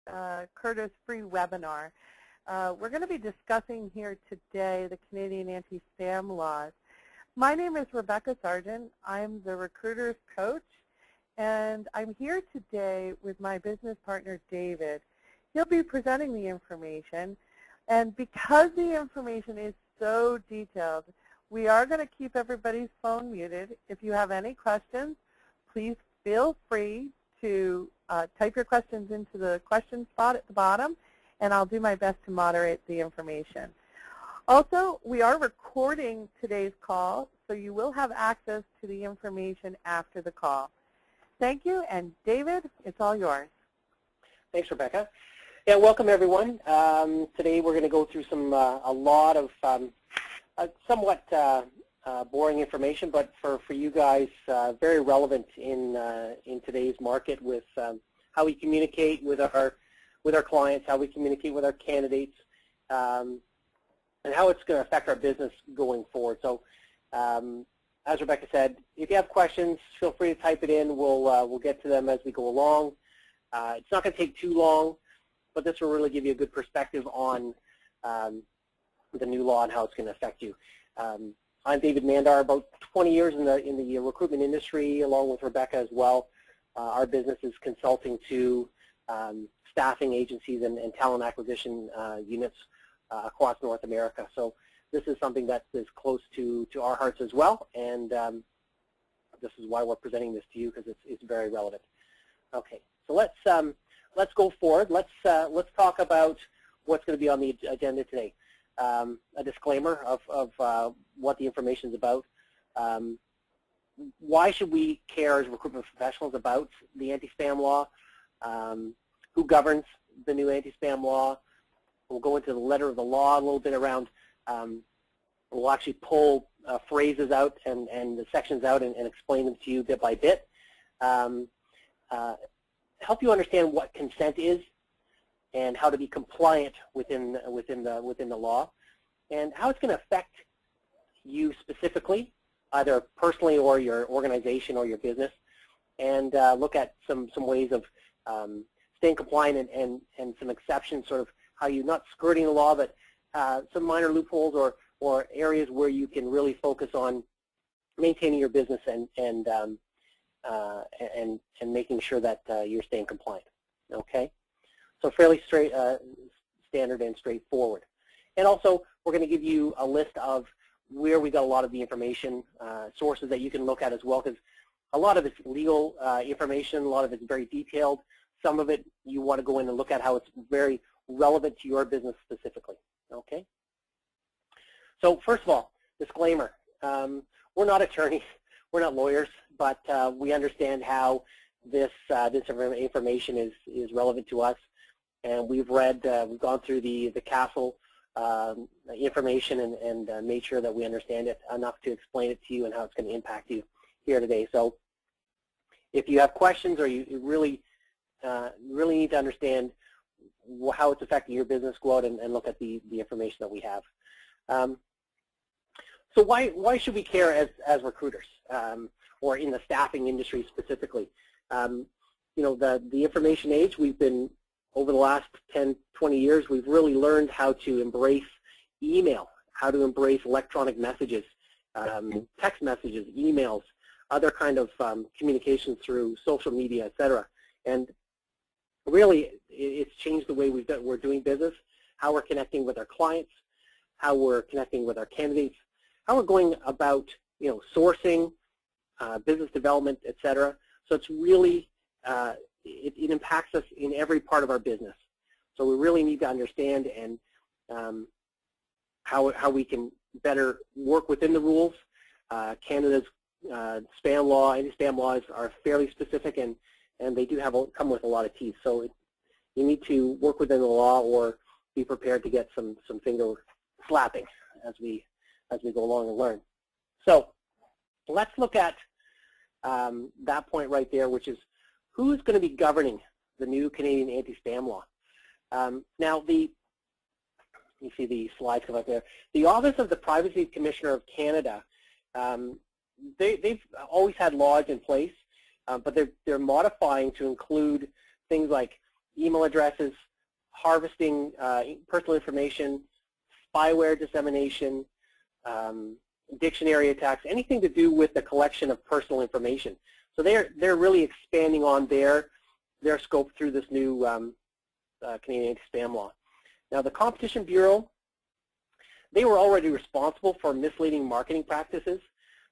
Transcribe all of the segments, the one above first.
Curta's free webinar. We're going to be discussing here today the Canadian anti-spam laws. My name is Rebecca Sargent. I'm the recruiter's coach, and I'm here today with my business partner, David. He'll be presenting the information, and because the information is so detailed, we are going to keep everybody's phone muted. If you have any questions, please feel free to type your questions into the question spot at the bottom, and I'll do my best to moderate the information. Also, we are recording today's call, so you will have access to the information after the call. Thank you, and David, it's all yours. Thanks, Rebecca. Yeah, welcome everyone. Today we're going to go through a lot of somewhat boring information, but for you guys, very relevant in today's market with how we communicate with our clients, how we communicate with our candidates, and how it's going to affect our business going forward. So, as Rebecca said, if you have questions, feel free to type it in. We'll get to them as we go along. It's not going to take too long, but this will really give you a good perspective on the new law and how it's going to affect you. I'm David Mandar, about 20 years in the recruitment industry, along with Rebecca as well. Our business is consulting to staffing agencies and talent acquisition units across North America. So this is something that is close to our hearts as well, and this is why we're presenting this to you, because it's very relevant. Okay, so let's go forward. Let's talk about what's going to be on the agenda today. A disclaimer of what the information is about. Why should we care as recruitment professionals about the anti-spam law? Who governs the new anti-spam law? We'll go into the letter of the law a little bit around. We'll actually pull phrases out and the sections out and explain them to you bit by bit. Help you understand what consent is and how to be compliant within the law, and how it's going to affect you specifically, either personally or your organization or your business, and look at some ways of staying compliant and some exceptions, sort of how you're not skirting the law, but some minor loopholes or areas where you can really focus on maintaining your business and making sure that you're staying compliant. Okay. So fairly standard and straightforward. And also, we're going to give you a list of where we got a lot of the information, sources that you can look at as well, because a lot of it's legal information, a lot of it's very detailed. Some of it you want to go in and look at how it's very relevant to your business specifically. Okay? So first of all, disclaimer. We're not attorneys, we're not lawyers, but we understand how this information is relevant to us. And we've gone through the CASL information and made sure that we understand it enough to explain it to you and how it's going to impact you here today. So if you have questions or you really need to understand how it's affecting your business, go out and look at the information that we have. So why should we care as recruiters or in the staffing industry specifically? You know, the information age, we've been, over the last 10, 20 years, we've really learned how to embrace email, how to embrace electronic messages, text messages, emails, other kind of communications through social media, et cetera. And really, it's changed the way we're doing business, how we're connecting with our clients, how we're connecting with our candidates, how we're going about, you know, sourcing, business development, et cetera. So it's really it impacts us in every part of our business. So we really need to understand and how we can better work within the rules. Canada's spam law, anti-spam laws are fairly specific, and they do come with a lot of teeth. So you need to work within the law or be prepared to get some finger slapping as we go along and learn. So let's look at that point right there, which is who's going to be governing the new Canadian anti-spam law. Now, you see the slides come up there. The Office of the Privacy Commissioner of Canada, they've always had laws in place, but they're modifying to include things like email addresses, harvesting personal information, spyware dissemination, dictionary attacks, anything to do with the collection of personal information. So they're really expanding on their scope through this new Canadian anti-spam law. Now the Competition Bureau, they were already responsible for misleading marketing practices,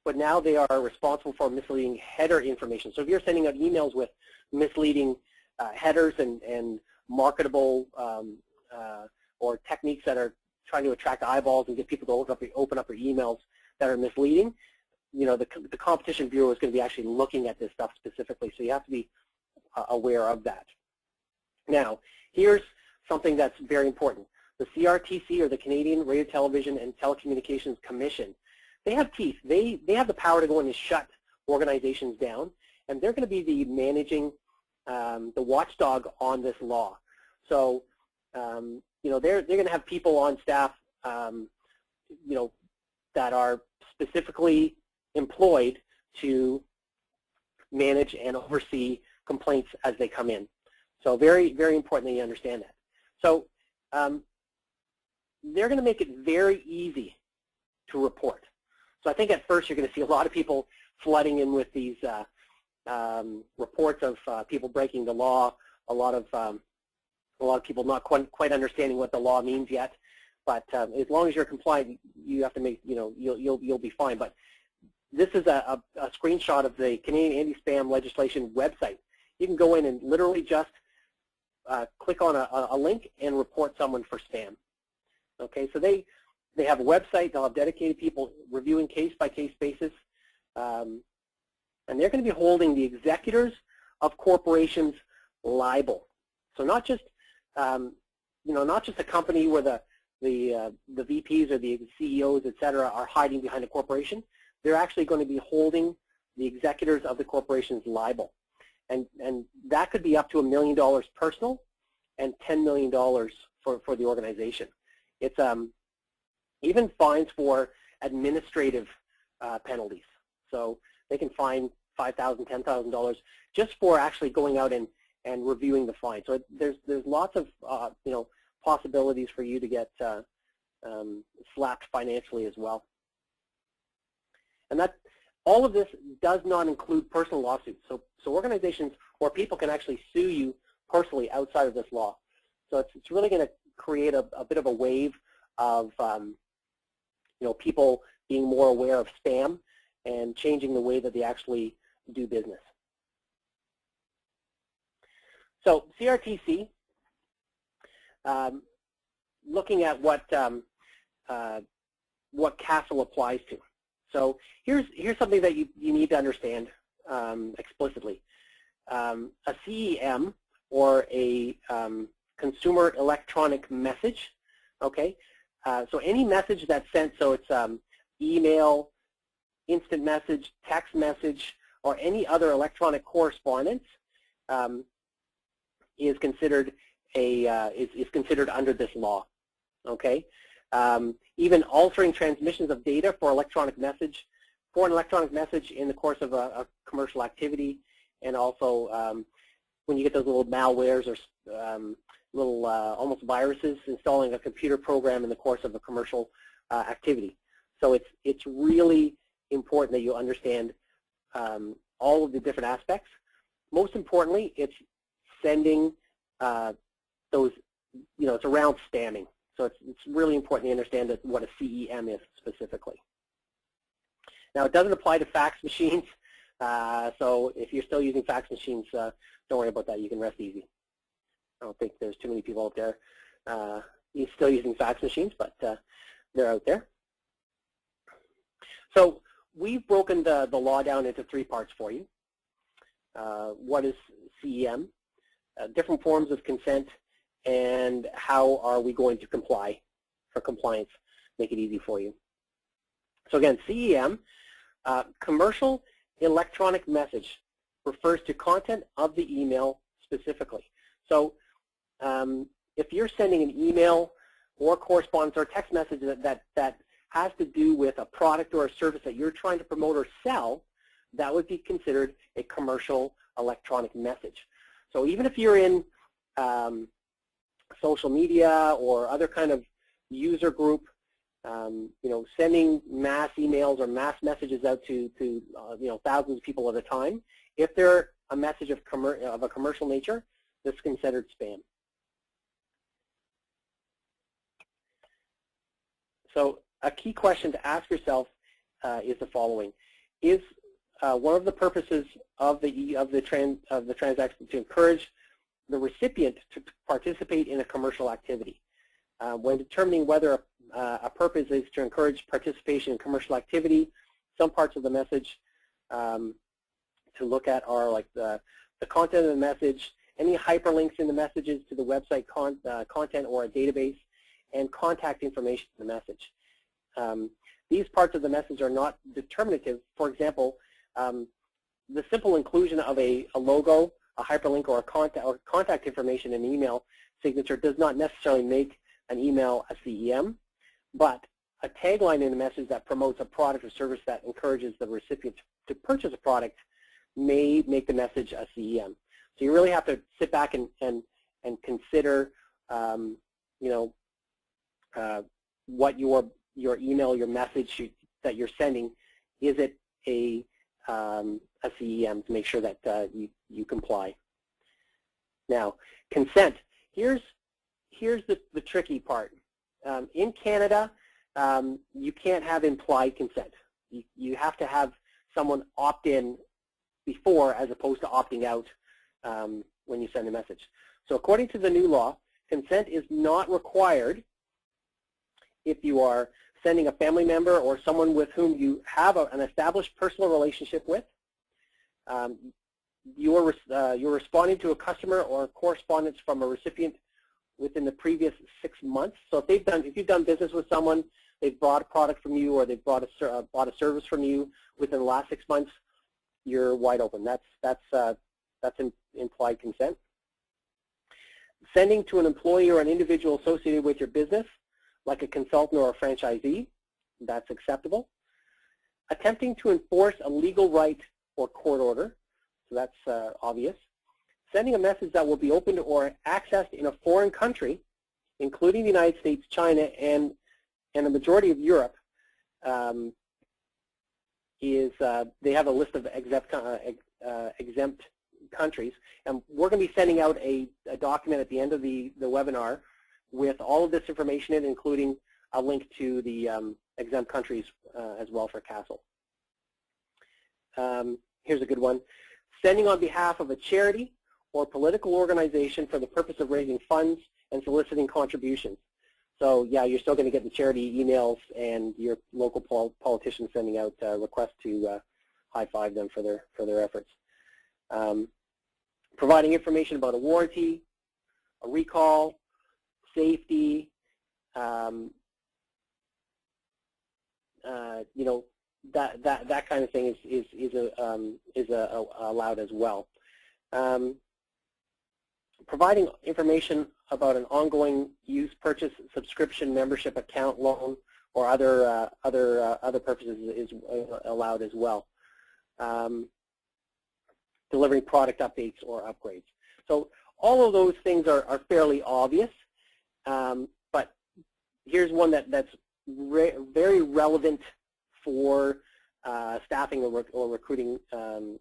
but now they are responsible for misleading header information. So if you're sending out emails with misleading headers and marketable or techniques that are trying to attract eyeballs and get people to open up your emails that are misleading, you know, the Competition Bureau is going to be actually looking at this stuff specifically, so you have to be aware of that. Now, here's something that's very important. The CRTC, or the Canadian Radio, Television and Telecommunications Commission, they have teeth. They have the power to go in and shut organizations down, and they're going to be the managing, the watchdog on this law. So, you know, they're going to have people on staff, you know, that are specifically employed to manage and oversee complaints as they come in. So very, very important that you understand that. So they're going to make it very easy to report. So I think at first you're going to see a lot of people flooding in with these reports of people breaking the law, a lot of people not quite understanding what the law means yet. But as long as you're compliant, you have to make, you know, you'll be fine. But this is a screenshot of the Canadian anti-spam legislation website. You can go in and literally just click on a link and report someone for spam. Okay, so they have a website. They'll have dedicated people reviewing case-by-case basis, and they're going to be holding the executors of corporations liable. So not just you know, not just a company where the VPs or the CEOs, et cetera, are hiding behind a corporation. They're actually going to be holding the executors of the corporations liable. And that could be up to $1 million personal and $10 million for the organization. It's even fines for administrative penalties. So they can fine $5,000, $10,000 just for actually going out and reviewing the fine. So there's lots of you know, possibilities for you to get slapped financially as well. And that all of this does not include personal lawsuits. So organizations or people can actually sue you personally outside of this law. So it's really going to create a bit of a wave of you know, people being more aware of spam and changing the way that they actually do business. So CRTC, looking at what CASL applies to. So here's something that you need to understand explicitly. A CEM, or a consumer electronic message, okay? So any message that's sent, so it's email, instant message, text message, or any other electronic correspondence is considered is considered under this law, okay? Even altering transmissions of data for an electronic message in the course of a commercial activity, and also when you get those little malwares or little almost viruses, installing a computer program in the course of a commercial activity. So it's really important that you understand all of the different aspects. Most importantly, it's sending those, you know, it's around spamming. So it's really important to understand that what a CEM is specifically. Now, it doesn't apply to fax machines. So if you're still using fax machines, don't worry about that. You can rest easy. I don't think there's too many people out there still using fax machines, but they're out there. So we've broken the law down into 3 parts for you. What is CEM? Different forms of consent, and how are we going to comply for compliance, make it easy for you. So again, CEM, commercial electronic message, refers to content of the email specifically. So if you're sending an email or correspondence or text message that has to do with a product or a service that you're trying to promote or sell, that would be considered a commercial electronic message. So even if you're in social media or other kind of user group, sending mass emails or mass messages out to thousands of people at a time. If they're a message of a commercial nature, this is considered spam. So a key question to ask yourself is the following: is one of the purposes of the transaction to encourage the recipient to participate in a commercial activity? When determining whether a purpose is to encourage participation in commercial activity, some parts of the message to look at are like the content of the message, any hyperlinks in the messages to the website content or a database, and contact information in the message. These parts of the message are not determinative. For example, the simple inclusion of a logo, a hyperlink, or a contact information in an email signature does not necessarily make an email a CEM, but a tagline in the message that promotes a product or service that encourages the recipient to purchase a product may make the message a CEM. So you really have to sit back and consider, what your email, your message that you're sending, is it a CEM, to make sure that you comply. Now, consent. Here's the tricky part. In Canada, you can't have implied consent. You have to have someone opt in before, as opposed to opting out when you send a message. So according to the new law, consent is not required if you are sending a family member or someone with whom you have an established personal relationship with. You're responding to a customer or correspondence from a recipient within the previous 6 months. So if you've done business with someone, they've bought a product from you, or they've bought a service from you within the last 6 months, you're wide open. That's implied consent. Sending to an employee or an individual associated with your business, like a consultant or a franchisee, that's acceptable. Attempting to enforce a legal right or court order, so that's obvious. Sending a message that will be opened or accessed in a foreign country, including the United States, China, and the majority of Europe, they have a list of exempt countries, and we're going to be sending out a document at the end of the webinar with all of this information in, including a link to the exempt countries as well for CASL. Here's a good one. Sending on behalf of a charity or political organization for the purpose of raising funds and soliciting contributions. So yeah, you're still going to get the charity emails and your local politicians sending out requests to high-five them for their efforts. Providing information about a warranty, a recall, safety, that kind of thing is allowed as well. Providing information about an ongoing use, purchase, subscription, membership, account, loan, or other purposes is allowed as well. Delivering product updates or upgrades. So all of those things are fairly obvious, but here's one that's very relevant for staffing or recruiting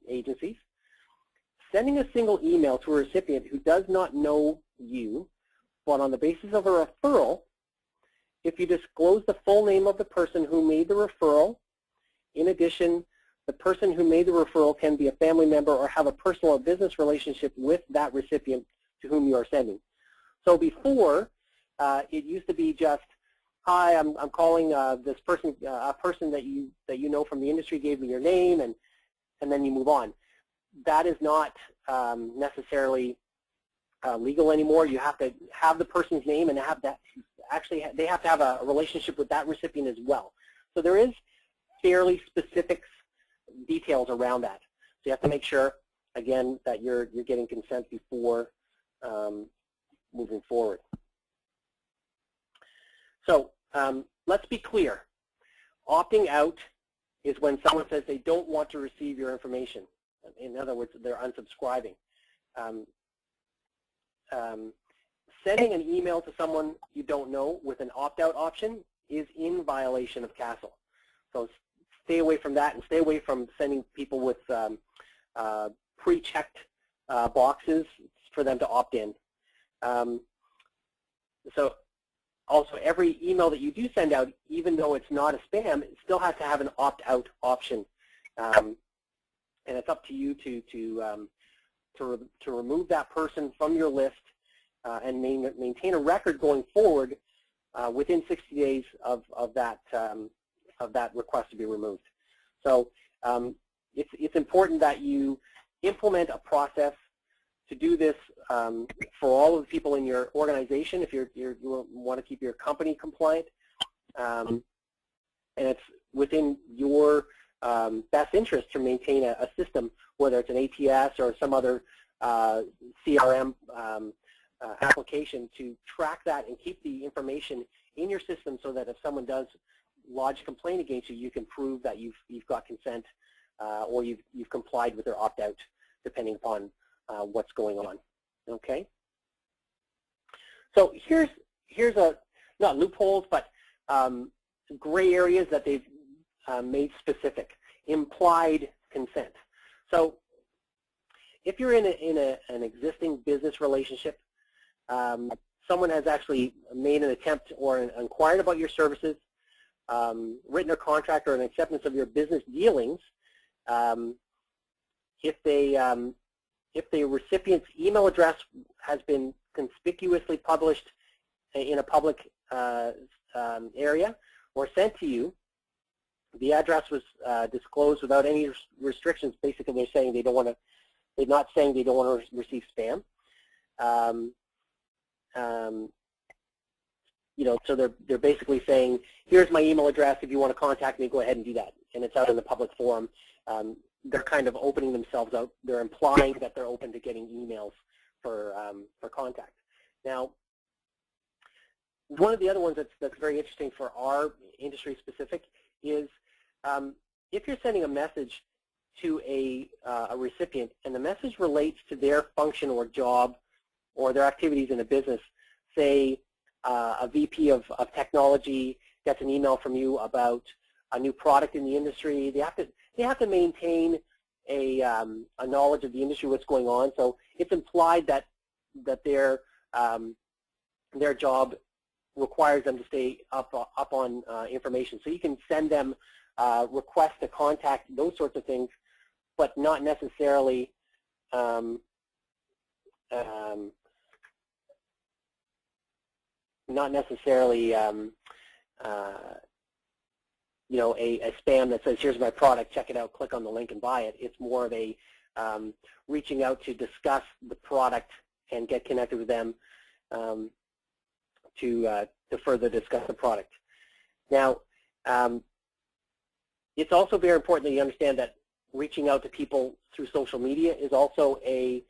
agencies. Sending a single email to a recipient who does not know you, but on the basis of a referral, if you disclose the full name of the person who made the referral. In addition, the person who made the referral can be a family member or have a personal or business relationship with that recipient to whom you are sending. So before, it used to be just, hi, I'm calling this person, a person that you know from the industry gave me your name, and then you move on. That is not necessarily legal anymore. You have to have the person's name and have that. Actually, they have to have a relationship with that recipient as well. So there is fairly specific details around that. So you have to make sure, again, that you're getting consent before moving forward. So let's be clear. Opting out is when someone says they don't want to receive your information. In other words, they're unsubscribing. sending an email to someone you don't know with an opt-out option is in violation of CASL. So stay away from that, and stay away from sending people with pre-checked boxes for them to opt in. So also, every email that you do send out, even though it's not a spam, it still has to have an opt-out option. And it's up to you to remove that person from your list and maintain a record going forward within 60 days of that request to be removed. So it's important that you implement a process to do this for all of the people in your organization if you want to keep your company compliant. And it's within your best interest to maintain a system, whether it's an ATS or some other CRM application, to track that and keep the information in your system so that if someone does lodge a complaint against you, you can prove that you've got consent or you've complied with their opt-out, depending upon what's going on. Okay. So here's not loopholes, but gray areas that they've made specific. Implied consent. So if you're in an existing business relationship, someone has actually made an attempt or inquired about your services, written a contract or an acceptance of your business dealings, if the recipient's email address has been conspicuously published in a public area or sent to you, the address was disclosed without any restrictions. Basically, they're saying they don't want to. They're not saying they don't want to receive spam. You know, so they're basically saying, here's my email address. If you want to contact me, go ahead and do that. And it's out in the public forum. They're kind of opening themselves out. They're implying that they're open to getting emails for contact. Now, one of the other ones that's very interesting for our industry specific is if you're sending a message to a recipient and the message relates to their function or job or their activities in a business, say a VP of technology gets an email from you about a new product in the industry, they have to maintain a knowledge of the industry, what's going on. So it's implied that their job requires them to stay up on information. So you can send them requests to contact, those sorts of things, but not necessarily you know, a spam that says, here's my product, check it out, click on the link and buy it. It's more of a reaching out to discuss the product and get connected with them to further discuss the product. Now, it's also very important that you understand that reaching out to people through social media is also a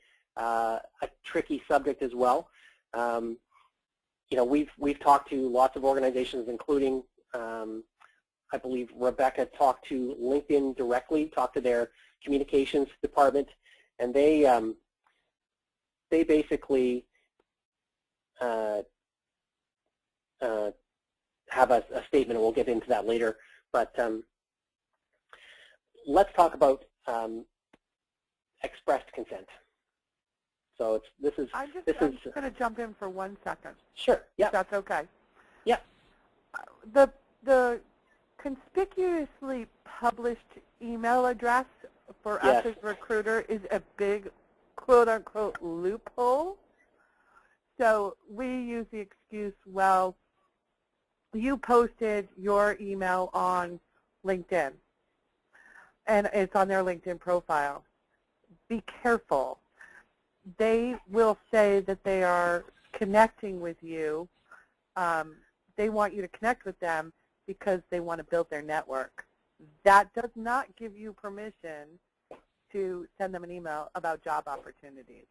tricky subject as well. You know, we've talked to lots of organizations, including I believe Rebecca talked to LinkedIn directly, talked to their communications department, and they basically have a statement, and we'll get into that later. But let's talk about expressed consent. So I'm just going to jump in for 1 second. Sure. Yeah. If that's okay. Yeah. The conspicuously published email address for us as recruiter is a big quote-unquote loophole. So we use the excuse, well, you posted your email on LinkedIn, and it's on their LinkedIn profile. Be careful. They will say that they are connecting with you. They want you to connect with them because they want to build their network. That does not give you permission to send them an email about job opportunities.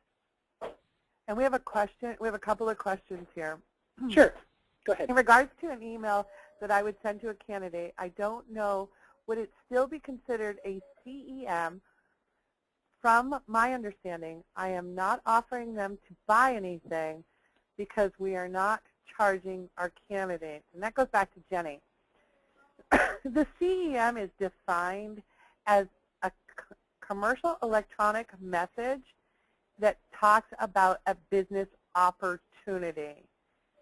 And we have a question. We have a couple of questions here. Sure. Go ahead. In regards to an email that I would send to a candidate, I don't know, would it still be considered a CEM from my understanding, I am not offering them to buy anything because we are not charging our candidates. And that goes back to Jenny. The CEM is defined as a commercial electronic message that talks about a business opportunity.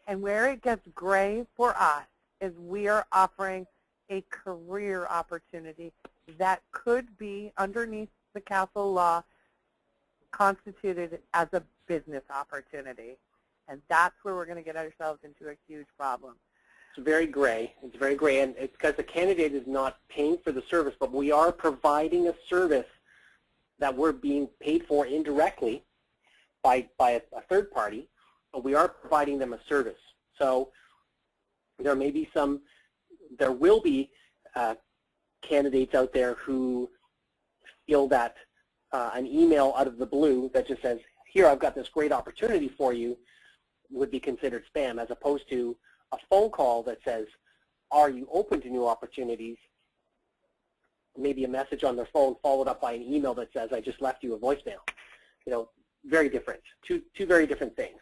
And where it gets gray for us is we are offering a career opportunity that could be, underneath the CASL law, constituted as a business opportunity. And that's where we're going to get ourselves into a huge problem. It's very gray. It's very gray, and it's because the candidate is not paying for the service, but we are providing a service that we're being paid for indirectly by a third party, but we are providing them a service. So there will be candidates out there who feel that an email out of the blue that just says, here, I've got this great opportunity for you, would be considered spam, as opposed to a phone call that says, are you open to new opportunities? Maybe a message on their phone followed up by an email that says, I just left you a voicemail. You know, very different, two very different things.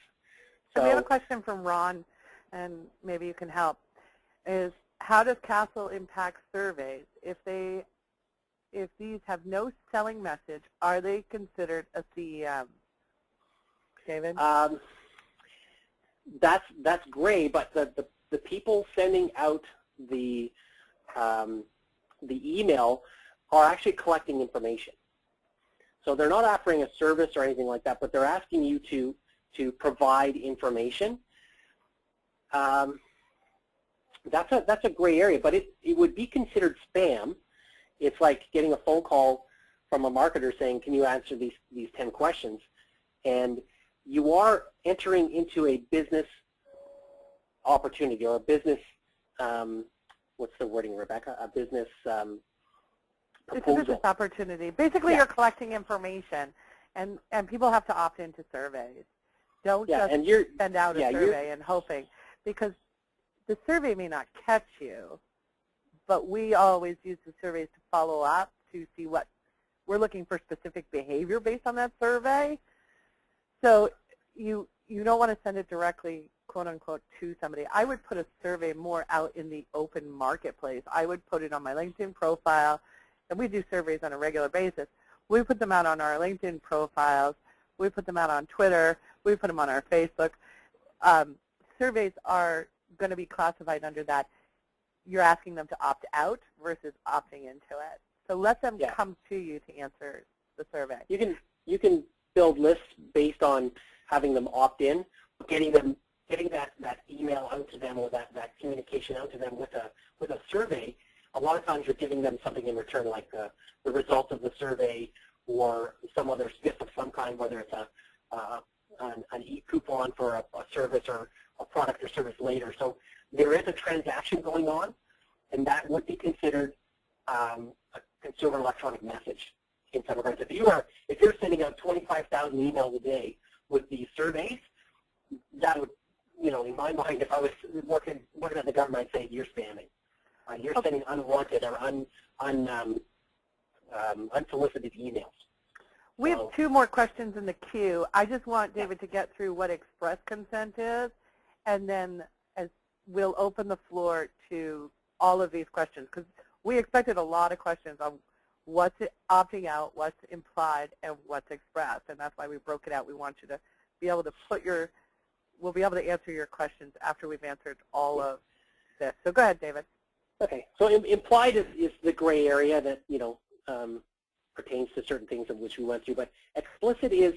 So we have a question from Ron, and maybe you can help, is how does CASL impact surveys? If these have no selling message, are they considered a CEM? David? That's great, but the people sending out the email are actually collecting information. So they're not offering a service or anything like that, but they're asking you to provide information. That's a gray area, but it would be considered spam. It's like getting a phone call from a marketer saying, can you answer these 10 questions? And you are entering into a business opportunity, or a business, what's the wording, Rebecca? A business proposal. It's a business opportunity. Basically, you're collecting information, and people have to opt into surveys. Don't just send out a survey and hoping, because the survey may not catch you, but we always use the surveys to follow up to see what we're looking for, specific behavior based on that survey. So you don't want to send it directly, quote unquote, to somebody. I would put a survey more out in the open marketplace. I would put it on my LinkedIn profile, and we do surveys on a regular basis. We put them out on our LinkedIn profiles. We put them out on Twitter. We put them on our Facebook. Surveys are going to be classified under that. You're asking them to opt out versus opting into it. So let them come to you to answer the survey. You can build lists based on having them opt in, getting that email out to them, or that communication out to them with a survey. A lot of times you're giving them something in return, like the results of the survey, or some other gift of some kind, whether it's an e-coupon for a service or a product or service later. So there is a transaction going on, and that would be considered a consumer electronic message in some regards. If you're sending out 25,000 emails a day with these surveys, that would, in my mind, if I was working at the government, I'd say you're spamming. You're sending unwanted or unsolicited emails. We have two more questions in the queue. I just want David to get through what express consent is, and then we'll open the floor to all of these questions, because we expected a lot of questions on what's opting out, what's implied, and what's expressed, and that's why we broke it out. We want you to be able to we'll be able to answer your questions after we've answered all of this. So go ahead, David. Okay, so implied is the gray area that, pertains to certain things of which we went through, but explicit is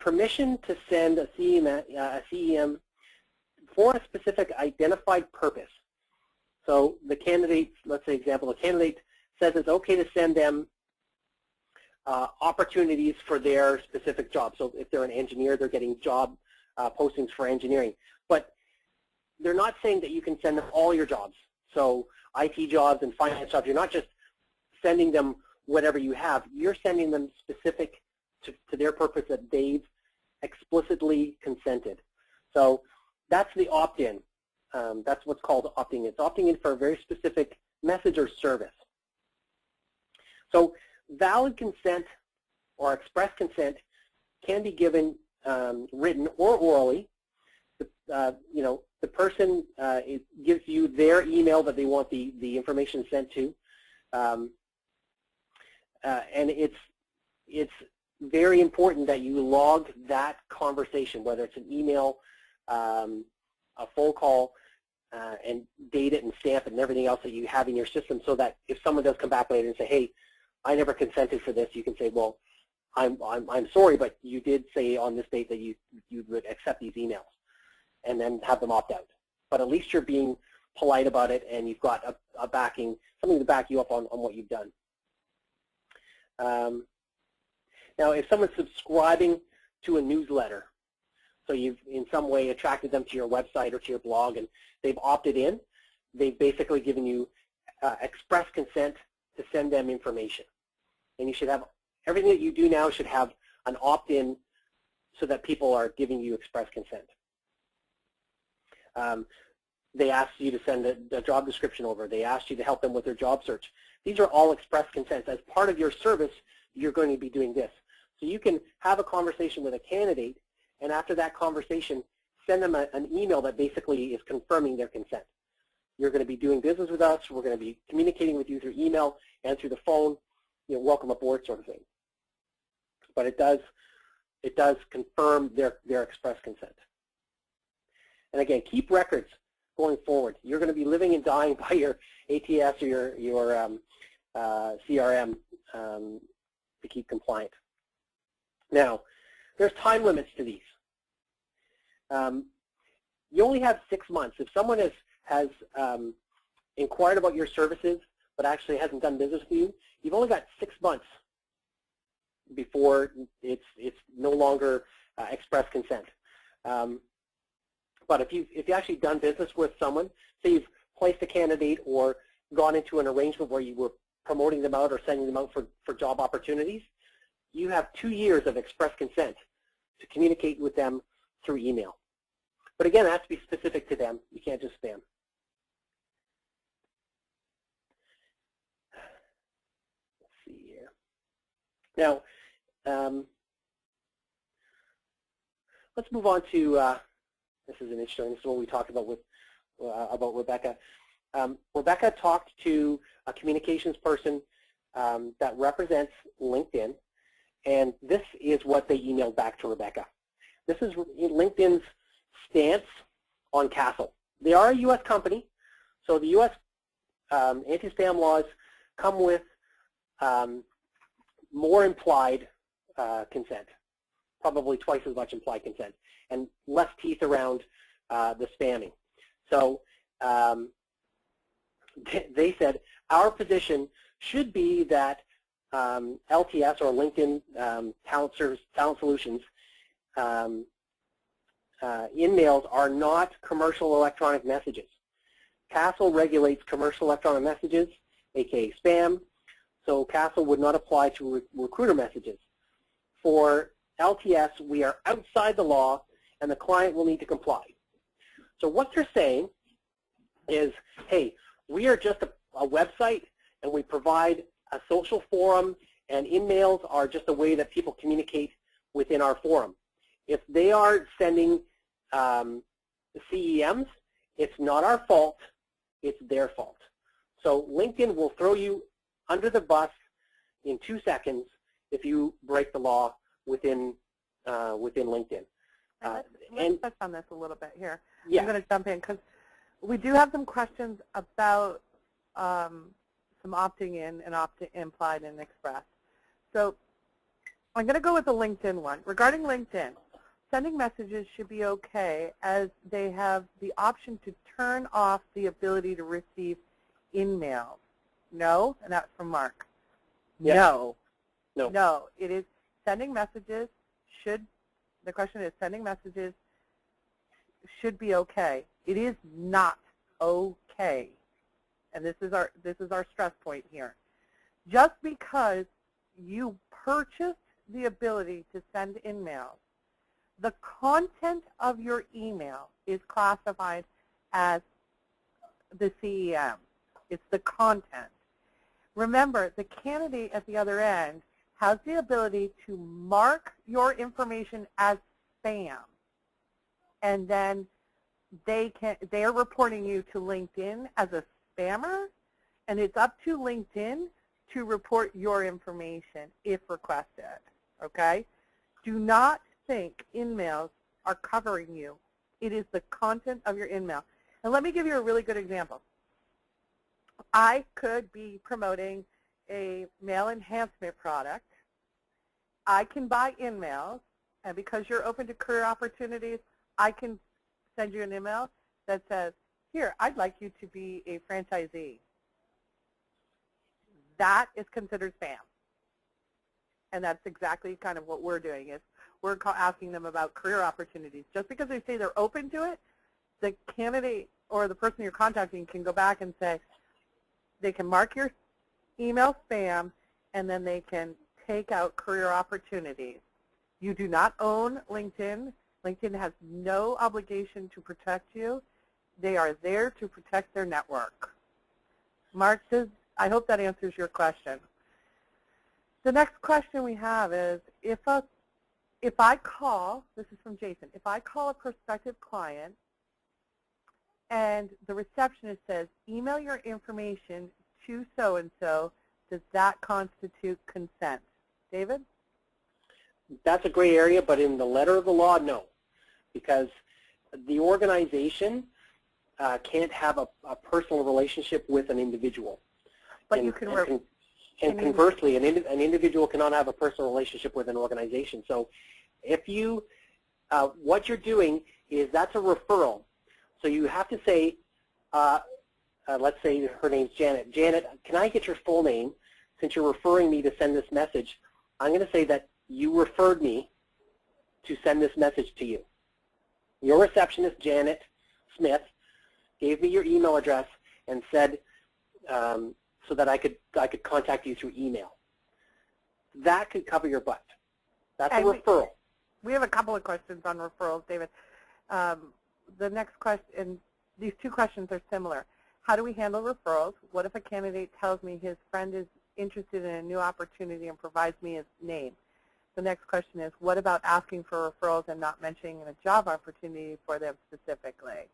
permission to send a CEM for a specific identified purpose. So the candidate, let's say example, the candidate says it's okay to send them opportunities for their specific job. So if they're an engineer, they're getting job postings for engineering. But they're not saying that you can send them all your jobs. So IT jobs and finance jobs, you're not just sending them whatever you have. You're sending them specific to their purpose that they've explicitly consented. So that's the opt-in. That's what's called opting in. It's opting in for a very specific message or service. So valid consent or express consent can be given written or orally. The person gives you their email that they want the information sent to, and it's very important that you log that conversation, whether it's an email, a phone call, and date it and stamp it and everything else that you have in your system, so that if someone does come back later and say, hey, I never consented for this, you can say, well, I'm sorry, but you did say on this date that you would accept these emails, and then have them opt out. But at least you're being polite about it, and you've got a backing, something to back you up on what you've done. Now, if someone's subscribing to a newsletter, so you've in some way attracted them to your website or to your blog, and they've opted in, they've basically given you express consent to send them information. And you should have, everything that you do now should have an opt-in so that people are giving you express consent. They asked you to send a job description over. They asked you to help them with their job search. These are all express consents. As part of your service, you're going to be doing this. So you can have a conversation with a candidate, and after that conversation, send them an email that basically is confirming their consent. You're going to be doing business with us. We're going to be communicating with you through email and through the phone. Welcome aboard sort of thing. But it does confirm their express consent. And again, keep records going forward. You're going to be living and dying by your ATS or your CRM to keep compliant. Now, there's time limits to these. You only have 6 months. If someone has inquired about your services but actually hasn't done business with you, you've only got 6 months before it's no longer express consent. But if you actually done business with someone, say you've placed a candidate or gone into an arrangement where you were promoting them out or sending them out for job opportunities, you have 2 years of express consent to communicate with them through email. But again, it has to be specific to them. You can't just spam. Let's see here. Now, let's move on to, this is an interesting, this is what we talked about with Rebecca. Rebecca talked to a communications person that represents LinkedIn, and this is what they emailed back to Rebecca. This is LinkedIn's stance on CASL. They are a U.S. company, so the U.S. anti-spam laws come with more implied consent, probably twice as much implied consent, and less teeth around the spamming. So they said, our position should be that LTS or LinkedIn Talent Solutions in-mails are not commercial electronic messages. CASL regulates commercial electronic messages, aka spam, so CASL would not apply to recruiter messages. For LTS, we are outside the law, and the client will need to comply. So what they're saying is, hey, we are just a website, and we provide a social forum, and in-mails are just a way that people communicate within our forum. If they are sending CEMs, it's not our fault, it's their fault. So LinkedIn will throw you under the bus in 2 seconds if you break the law within LinkedIn. Let's touch on this a little bit here. Yeah. I'm going to jump in because we do have some questions about some opting in and implied and express. So I'm going to go with the LinkedIn one. Regarding LinkedIn, sending messages should be okay as they have the option to turn off the ability to receive in-mails. No? And that's from Mark. Yeah. No. No. No. It is sending messages the question is sending messages should be okay. It is not okay. And this is our stress point here. Just because you purchase the ability to send in-mails, the content of your email is classified as the CEM. It's the content. Remember, the candidate at the other end has the ability to mark your information as spam, and then they are reporting you to LinkedIn as a spammer, and it's up to LinkedIn to report your information if requested, okay? Do not think InMails are covering you. It is the content of your InMail. And let me give you a really good example. I could be promoting a mail enhancement product. I can buy InMails, and because you're open to career opportunities, I can send you an email that says, here, I'd like you to be a franchisee. That is considered spam. And that's exactly kind of what we're doing is we're asking them about career opportunities. Just because they say they're open to it, the candidate or the person you're contacting can go back and say, they can mark your email spam, and then they can take out career opportunities. You do not own LinkedIn. LinkedIn has no obligation to protect you. They are there to protect their network. Mark, I hope that answers your question. The next question we have is, if I call, this is from Jason, if I call a prospective client and the receptionist says, email your information to so-and-so, does that constitute consent? David? That's a gray area, but in the letter of the law, no. Because the organization can't have a personal relationship with an individual. But and, you can and conversely, an individual cannot have a personal relationship with an organization. So if you, what you're doing is that's a referral. So you have to say, let's say her name's Janet. Janet, can I get your full name? Since you're referring me to send this message, I'm going to say that you referred me to send this message to you. Your receptionist, Janet Smith, gave me your email address and said so that I could contact you through email. That could cover your butt. That's a referral. We have a couple of questions on referrals, David. The next question, these two questions are similar. How do we handle referrals? What if a candidate tells me his friend is interested in a new opportunity and provides me his name? The next question is, what about asking for referrals and not mentioning a job opportunity for them specifically?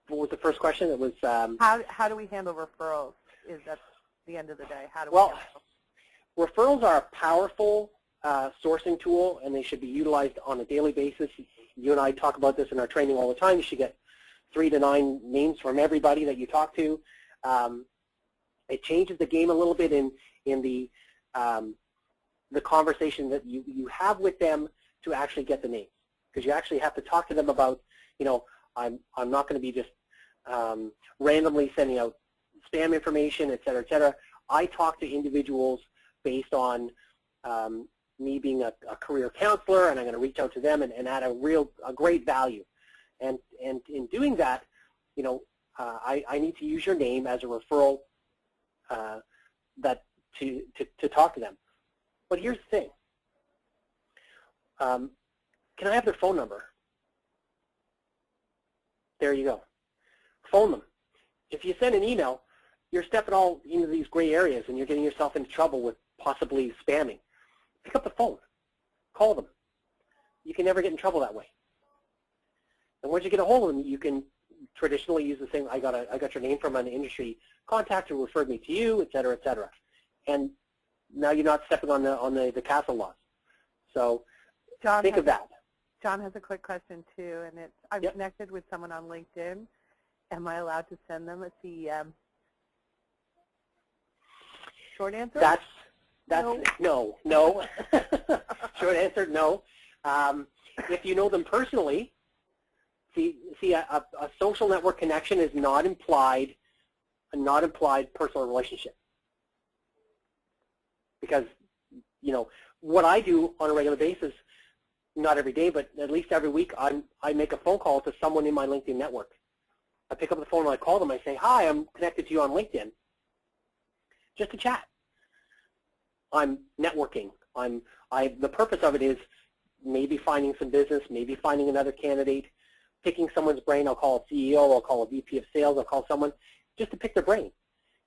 What was the first question? It was how do we handle referrals? Is at the end of the day, how do we well, handle? Referrals are a powerful sourcing tool, and they should be utilized on a daily basis. You and I talk about this in our training all the time. You should get 3 to 9 names from everybody that you talk to. It changes the game a little bit in the conversation that you have with them to actually get the names, because you actually have to talk to them about, you know, I'm not going to be just randomly sending out spam information, et cetera, et cetera. I talk to individuals based on me being a career counselor, and I'm going to reach out to them and add a great value. And in doing that, you know, I need to use your name as a referral to talk to them. But here's the thing. Can I have their phone number? There you go. Phone them. If you send an email, you're stepping all into these gray areas and you're getting yourself into trouble with possibly spamming. Pick up the phone. Call them. You can never get in trouble that way. And once you get a hold of them, you can traditionally use the same, I got your name from an industry contact who referred me to you, et cetera, et cetera. And now you're not stepping on the CASL laws. So think of that. John has a quick question too, and it's, I'm connected with someone on LinkedIn. Am I allowed to send them a CEM? Short answer? That's no. Short answer, no. If you know them personally, see a social network connection is not implied personal relationship. Because, you know, what I do on a regular basis, not every day, but at least every week, I make a phone call to someone in my LinkedIn network. I pick up the phone and I call them. I say, hi, I'm connected to you on LinkedIn, just to chat. I'm networking. The purpose of it is maybe finding some business, maybe finding another candidate, picking someone's brain. I'll call a CEO, I'll call a VP of sales, I'll call someone just to pick their brain.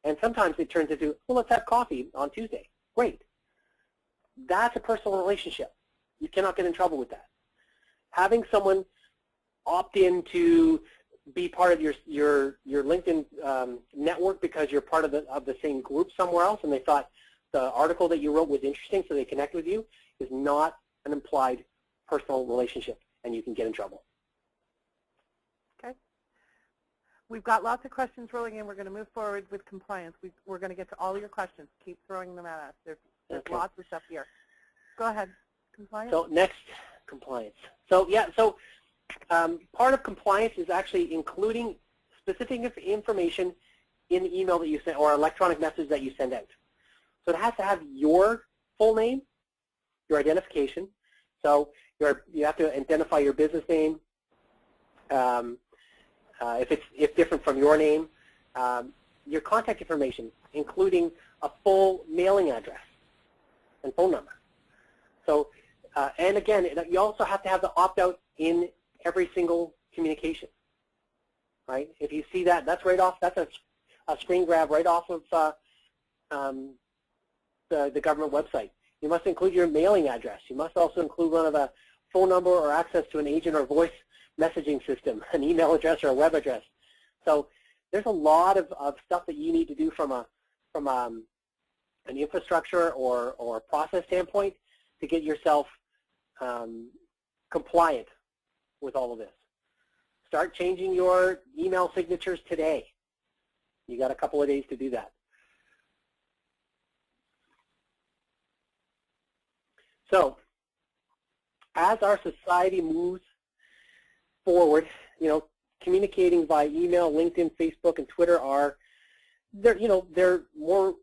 And sometimes it turns into, well, let's have coffee on Tuesday. Great. That's a personal relationship. You cannot get in trouble with that. Having someone opt in to be part of your LinkedIn network because you're part of the same group somewhere else, and they thought the article that you wrote was interesting, so they connect with you, is not an implied personal relationship, and you can get in trouble. Okay. We've got lots of questions rolling in. We're going to move forward with compliance. We're going to get to all your questions. Keep throwing them at us. There's Okay. lots of stuff here. Go ahead. Compliance. So next, compliance. So yeah, part of compliance is actually including specific information in the email that you send or electronic message that you send out. So it has to have your full name, your identification. So you have to identify your business name. If it's different from your name, your contact information, including a full mailing address and phone number. So, and again, you also have to have the opt-out in every single communication, right? If you see that, that's right off. That's a screen grab right off of the government website. You must include your mailing address. You must also include one of a phone number or access to an agent or voice messaging system, an email address or a web address. So there's a lot of stuff that you need to do from an infrastructure or process standpoint to get yourself compliant with all of this. Start changing your email signatures today. You got a couple of days to do that. So, as our society moves forward, communicating via email, LinkedIn, Facebook, and Twitter they're more,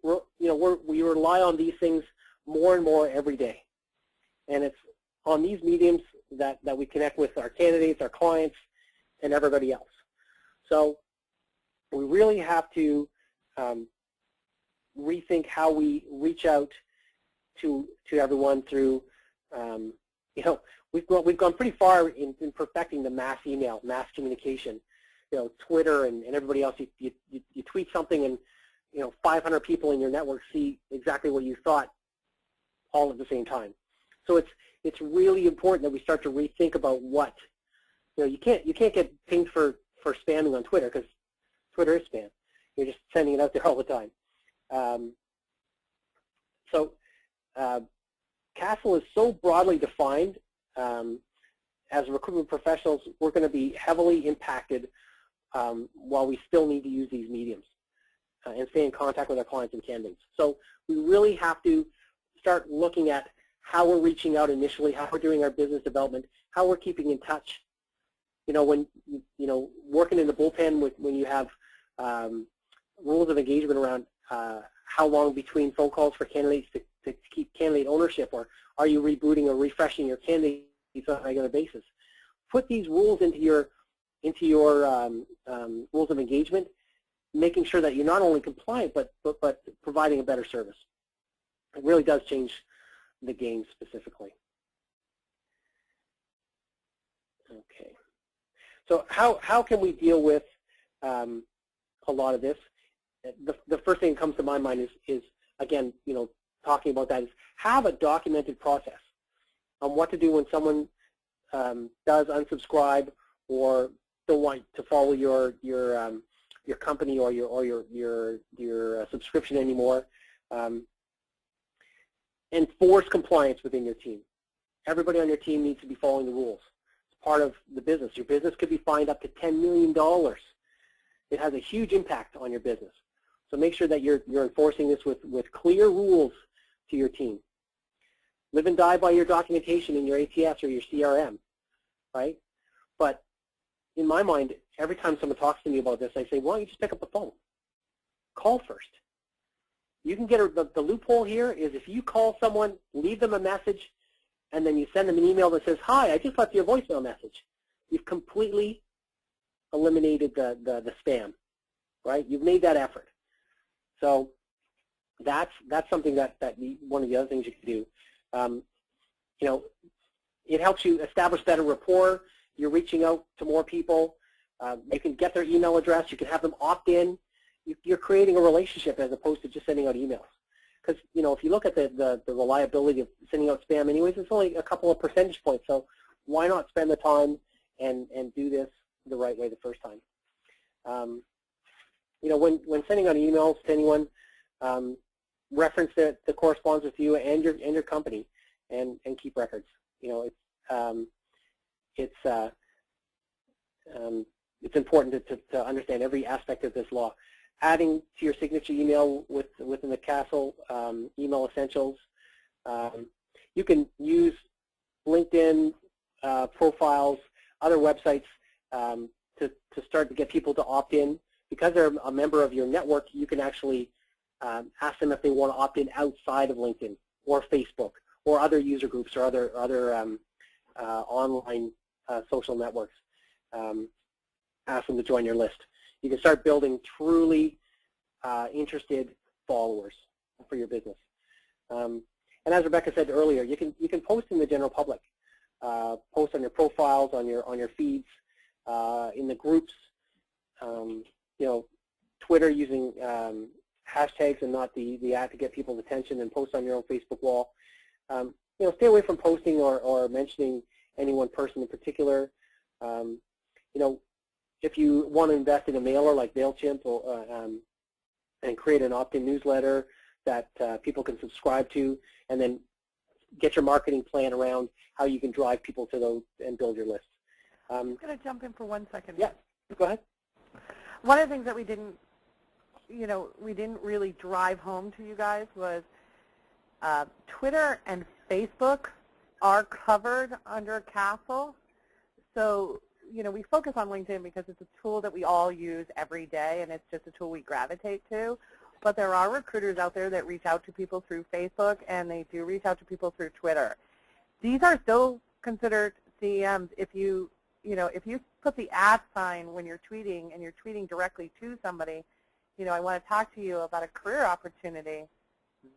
we rely on these things more and more every day. And it's on these mediums that we connect with our candidates, our clients, and everybody else. So we really have to rethink how we reach out to everyone through, we've gone pretty far in perfecting the mass email, mass communication. Twitter and everybody else, you tweet something and 500 people in your network see exactly what you thought all at the same time. So it's really important that we start to rethink about what, you can't get pinged for spamming on Twitter because Twitter is spam. You're just sending it out there all the time. CASL is so broadly defined. As recruitment professionals, we're going to be heavily impacted while we still need to use these mediums and stay in contact with our clients and candidates. So we really have to start looking at how we're reaching out initially, how we're doing our business development, how we're keeping in touch. When working in the bullpen when you have rules of engagement around how long between phone calls for candidates to keep candidate ownership, or are you rebooting or refreshing your candidates on a regular basis? Put these rules into your rules of engagement, making sure that you're not only compliant but providing a better service. It really does change the game specifically. Okay. So how can we deal with a lot of this? The first thing that comes to my mind is again, talking about that is have a documented process on what to do when someone does unsubscribe or don't want to follow your company or your subscription anymore. Enforce compliance within your team. Everybody on your team needs to be following the rules. It's part of the business. Your business could be fined up to $10 million. It has a huge impact on your business. So make sure that you're enforcing this with clear rules to your team. Live and die by your documentation in your ATS or your CRM, right? But in my mind, every time someone talks to me about this, I say, why don't you just pick up the phone? Call first. You can get the loophole here is if you call someone, leave them a message, and then you send them an email that says, hi, I just left you a voicemail message. You've completely eliminated the spam, right? You've made that effort. So that's something that one of the other things you can do. It helps you establish better rapport. You're reaching out to more people. You can get their email address. You can have them opt in. you're creating a relationship as opposed to just sending out emails. Because, you know, if you look at the reliability of sending out spam anyways, it's only a couple of percentage points. So why not spend the time and do this the right way the first time? You know, when sending out emails to anyone, reference that corresponds with you and your company, and keep records. You know, it's important to understand every aspect of this law. Adding to your signature email within the CASL email essentials. You can use LinkedIn profiles, other websites to start to get people to opt in. Because they're a member of your network, you can actually ask them if they want to opt in outside of LinkedIn or Facebook or other user groups or other online social networks. Ask them to join your list. You can start building truly interested followers for your business. And as Rebecca said earlier, you can post in the general public. Post on your profiles, on your feeds, in the groups. You know, Twitter using hashtags and not the ad to get people's attention, and post on your own Facebook wall. You know, stay away from posting or mentioning any one person in particular. You know, if you want to invest in a mailer like MailChimp or, and create an opt-in newsletter that people can subscribe to, and then get your marketing plan around how you can drive people to those and build your list. I'm going to jump in for 1 second. Yeah, go ahead. One of the things that we didn't really drive home to you guys was Twitter and Facebook are covered under CASL. So, you know, we focus on LinkedIn because it's a tool that we all use every day, and it's just a tool we gravitate to. But there are recruiters out there that reach out to people through Facebook, and they do reach out to people through Twitter. These are still considered CEMs if you put the @ sign when you're tweeting and you're tweeting directly to somebody, you know, I want to talk to you about a career opportunity,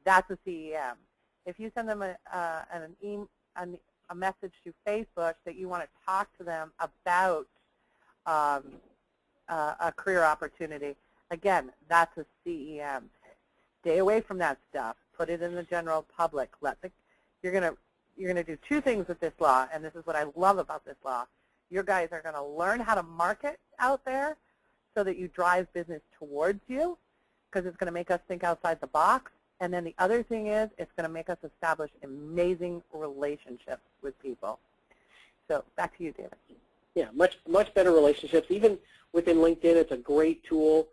that's a CEM. If you send them a message to Facebook that you want to talk to them about a career opportunity, again, that's a CEM. Stay away from that stuff. Put it in the general public. You're gonna do two things with this law, and this is what I love about this law. You guys are going to learn how to market out there so that you drive business towards you, because it's going to make us think outside the box. And then the other thing is it's going to make us establish amazing relationships with people. So back to you, David. Yeah, much better relationships. Even within LinkedIn, it's a great tool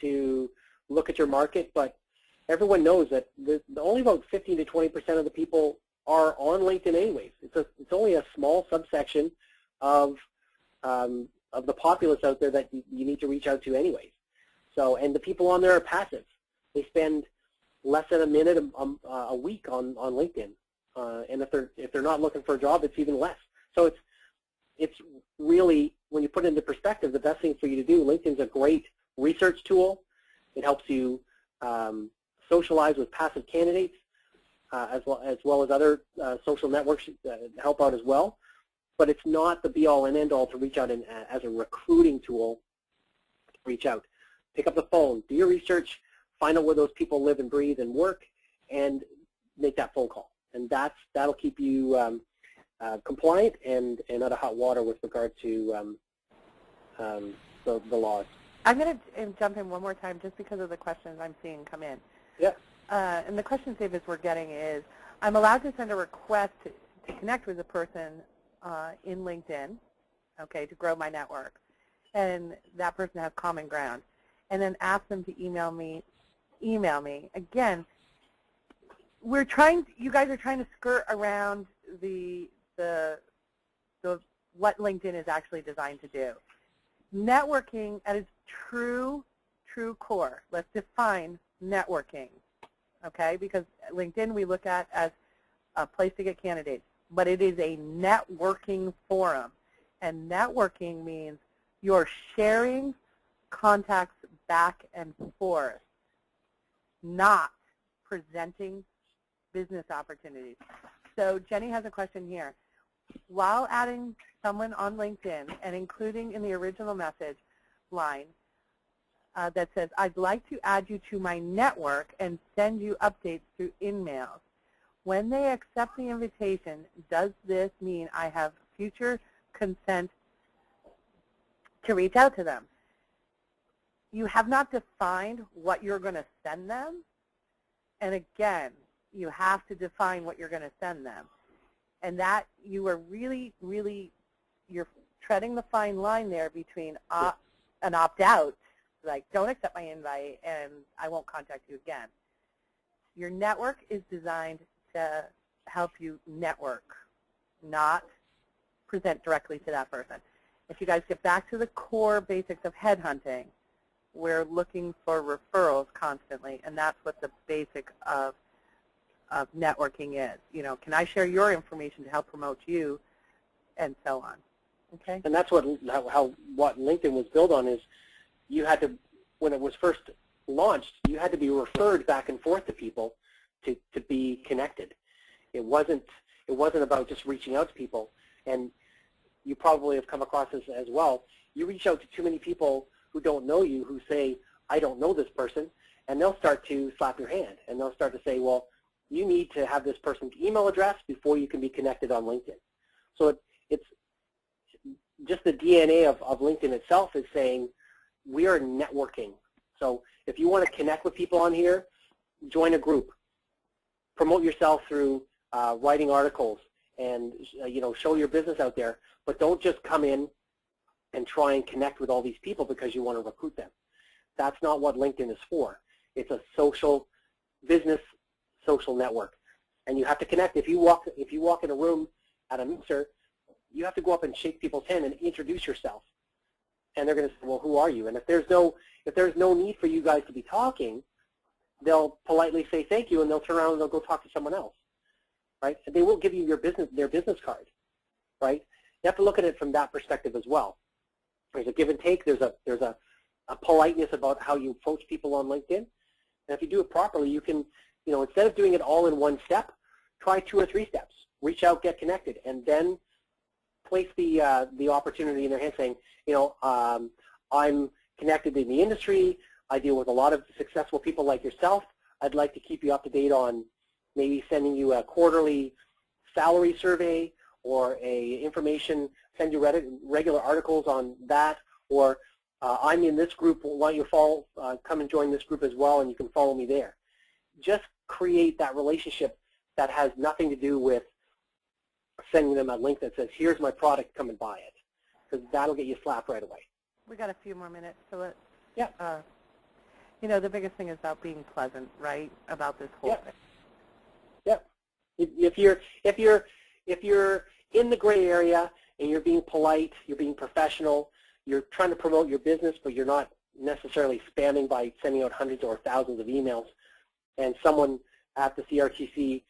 to look at your market, but everyone knows that only about 15 to 20% of the people are on LinkedIn anyways. It's only a small subsection of the populace out there that you need to reach out to anyways. So, and the people on there are passive. They spend less than a minute a week on LinkedIn, and if they're not looking for a job, it's even less. So it's really, when you put it into perspective, the best thing for you to do. LinkedIn's a great research tool. It helps you socialize with passive candidates, as well as other social networks that help out as well. But it's not the be-all and end-all to reach out as a recruiting tool. Reach out, pick up the phone, do your research, find out where those people live and breathe and work, and make that phone call. And that'll keep you compliant and out of hot water with regard to the laws. I'm going to jump in one more time just because of the questions I'm seeing come in. Yeah. And the questions, David, we're getting is, I'm allowed to send a request to connect with a person in LinkedIn, okay, to grow my network, and that person has common ground, and then ask them to email me. Again, you guys are trying to skirt around what LinkedIn is actually designed to do. Networking at its true core. Let's define networking, okay? Because LinkedIn we look at as a place to get candidates, but it is a networking forum, and networking means you're sharing contacts back and forth, not presenting business opportunities. So Jenny has a question here. While adding someone on LinkedIn and including in the original message line that says, I'd like to add you to my network and send you updates through InMails. When they accept the invitation, does this mean I have future consent to reach out to them? You have not defined what you're going to send them. And again, you have to define what you're going to send them. And that you are really, you're treading the fine line there between an opt-out, like don't accept my invite and I won't contact you again. Your network is designed to help you network, not present directly to that person. If you guys get back to the core basics of headhunting, we're looking for referrals constantly, and that's what the basic of networking is. You know, can I share your information to help promote you, and so on. Okay. And that's what LinkedIn was built on. Is you had to, when it was first launched, you had to be referred back and forth to people to be connected. It wasn't about just reaching out to people. And you probably have come across this as well. You reach out to too many people who don't know you, who say, I don't know this person, and they'll start to slap your hand, and they'll start to say, well, you need to have this person's email address before you can be connected on LinkedIn. So it's just the DNA of LinkedIn itself is saying we are networking. So if you want to connect with people on here, join a group. Promote yourself through writing articles and show your business out there, but don't just come in and try and connect with all these people because you want to recruit them. That's not what LinkedIn is for. It's a business social network, and you have to connect. If you walk in a room at a mixer, you have to go up and shake people's hand and introduce yourself, and they're going to say, well, who are you? And if there's no need for you guys to be talking, they'll politely say thank you, and they'll turn around and they'll go talk to someone else, right? And they will give you their business card, right? You have to look at it from that perspective as well. There's a give and take. There's a politeness about how you approach people on LinkedIn. And if you do it properly, you can, instead of doing it all in one step, try 2 or 3 steps. Reach out, get connected, and then place the opportunity in their hand saying, I'm connected in the industry. I deal with a lot of successful people like yourself. I'd like to keep you up to date on maybe sending you a quarterly salary survey or send you regular articles on that, or I'm in this group, why don't you come and join this group as well, and you can follow me there. Just create that relationship that has nothing to do with sending them a link that says, here's my product, come and buy it, because that'll get you slapped right away. We got a few more minutes, so let's, yeah. The biggest thing is about being pleasant, right, about this whole thing. Yeah. If you're in the gray area and you're being polite, you're being professional, you're trying to promote your business, but you're not necessarily spamming by sending out hundreds or thousands of emails, and someone at the CRTC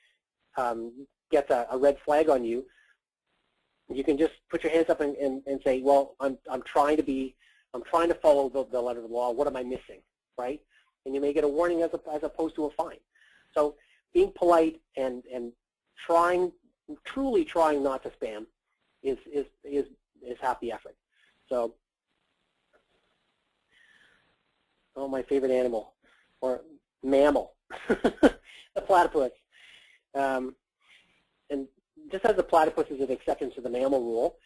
gets a red flag on you, you can just put your hands up and say, well, I'm trying to follow the letter of the law. What am I missing, right? And you may get a warning as opposed to a fine. So being polite and truly trying not to spam is half the effort. So, my favorite animal, or mammal, the platypus. And just as the platypus is an exception to the mammal rule,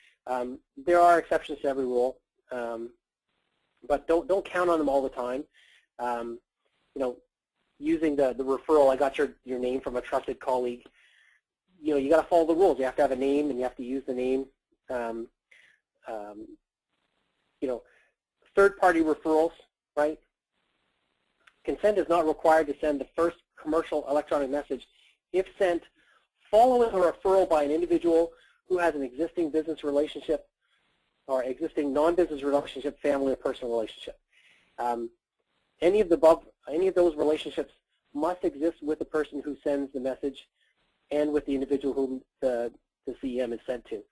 there are exceptions to every rule, but don't count on them all the time. Using the referral, I got your name from a trusted colleague. You got to follow the rules. You have to have a name, and you have to use the name. Third-party referrals, right? Consent is not required to send the first commercial electronic message if sent following a referral by an individual who has an existing business relationship or existing non-business relationship, family, or personal relationship. Any of those relationships must exist with the person who sends the message and with the individual whom the CEM is sent to.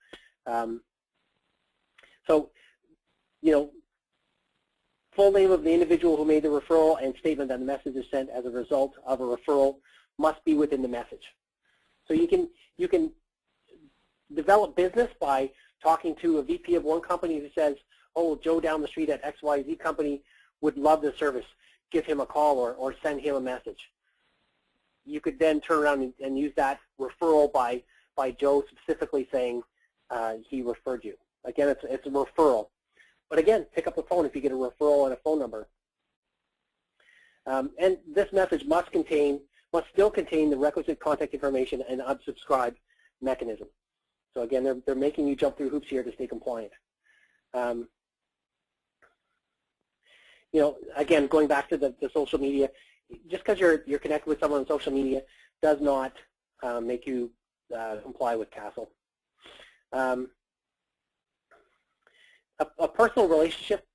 Full name of the individual who made the referral and statement that the message is sent as a result of a referral must be within the message. So you can develop business by talking to a VP of one company who says, oh, Joe down the street at XYZ company would love the service, give him a call or send him a message. You could then turn around and use that referral by Joe specifically saying he referred you. Again, it's a referral. But again, pick up the phone if you get a referral and a phone number. And this message must still contain the requisite contact information and unsubscribe mechanism. So again, they're making you jump through hoops here to stay compliant. You know, again, going back to the social media, just because you're connected with someone on social media does not make you comply with CASL. A personal relationship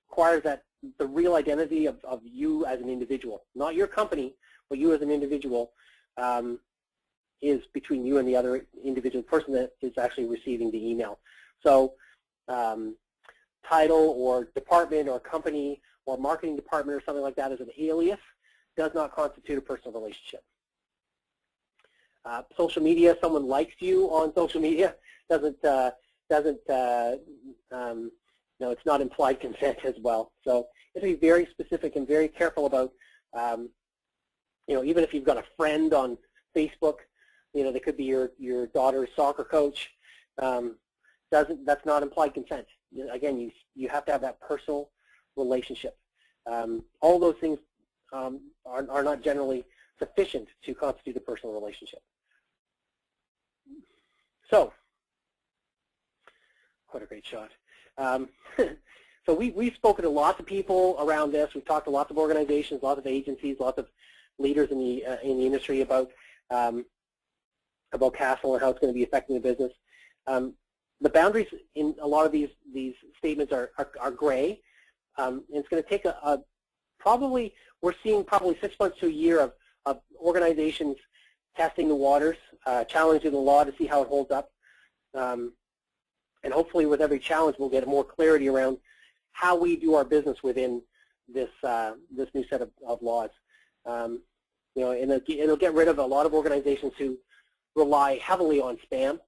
requires that the real identity of you as an individual, not your company, but you as an individual, is between you and the other individual person that is actually receiving the email. So title or department or company or marketing department or something like that as an alias does not constitute a personal relationship. Social media, someone likes you on social media, no, it's not implied consent as well. So you have to be very specific and very careful about, you know, even if you've got a friend on Facebook, you know, they could be your daughter's soccer coach. That's not implied consent. Again, you have to have that personal relationship. All those things are not generally sufficient to constitute a personal relationship. So, what a great shot. So we've spoken to lots of people around this. We've talked to lots of organizations, lots of agencies, lots of leaders in the industry about CASL and how it's going to be affecting the business. The boundaries in a lot of these statements are gray. And it's going to take we're seeing probably 6 months to a year of organizations testing the waters, challenging the law to see how it holds up. And hopefully with every challenge we'll get more clarity around how we do our business within this new set of laws. You know, and it'll get rid of a lot of organizations who rely heavily on spam.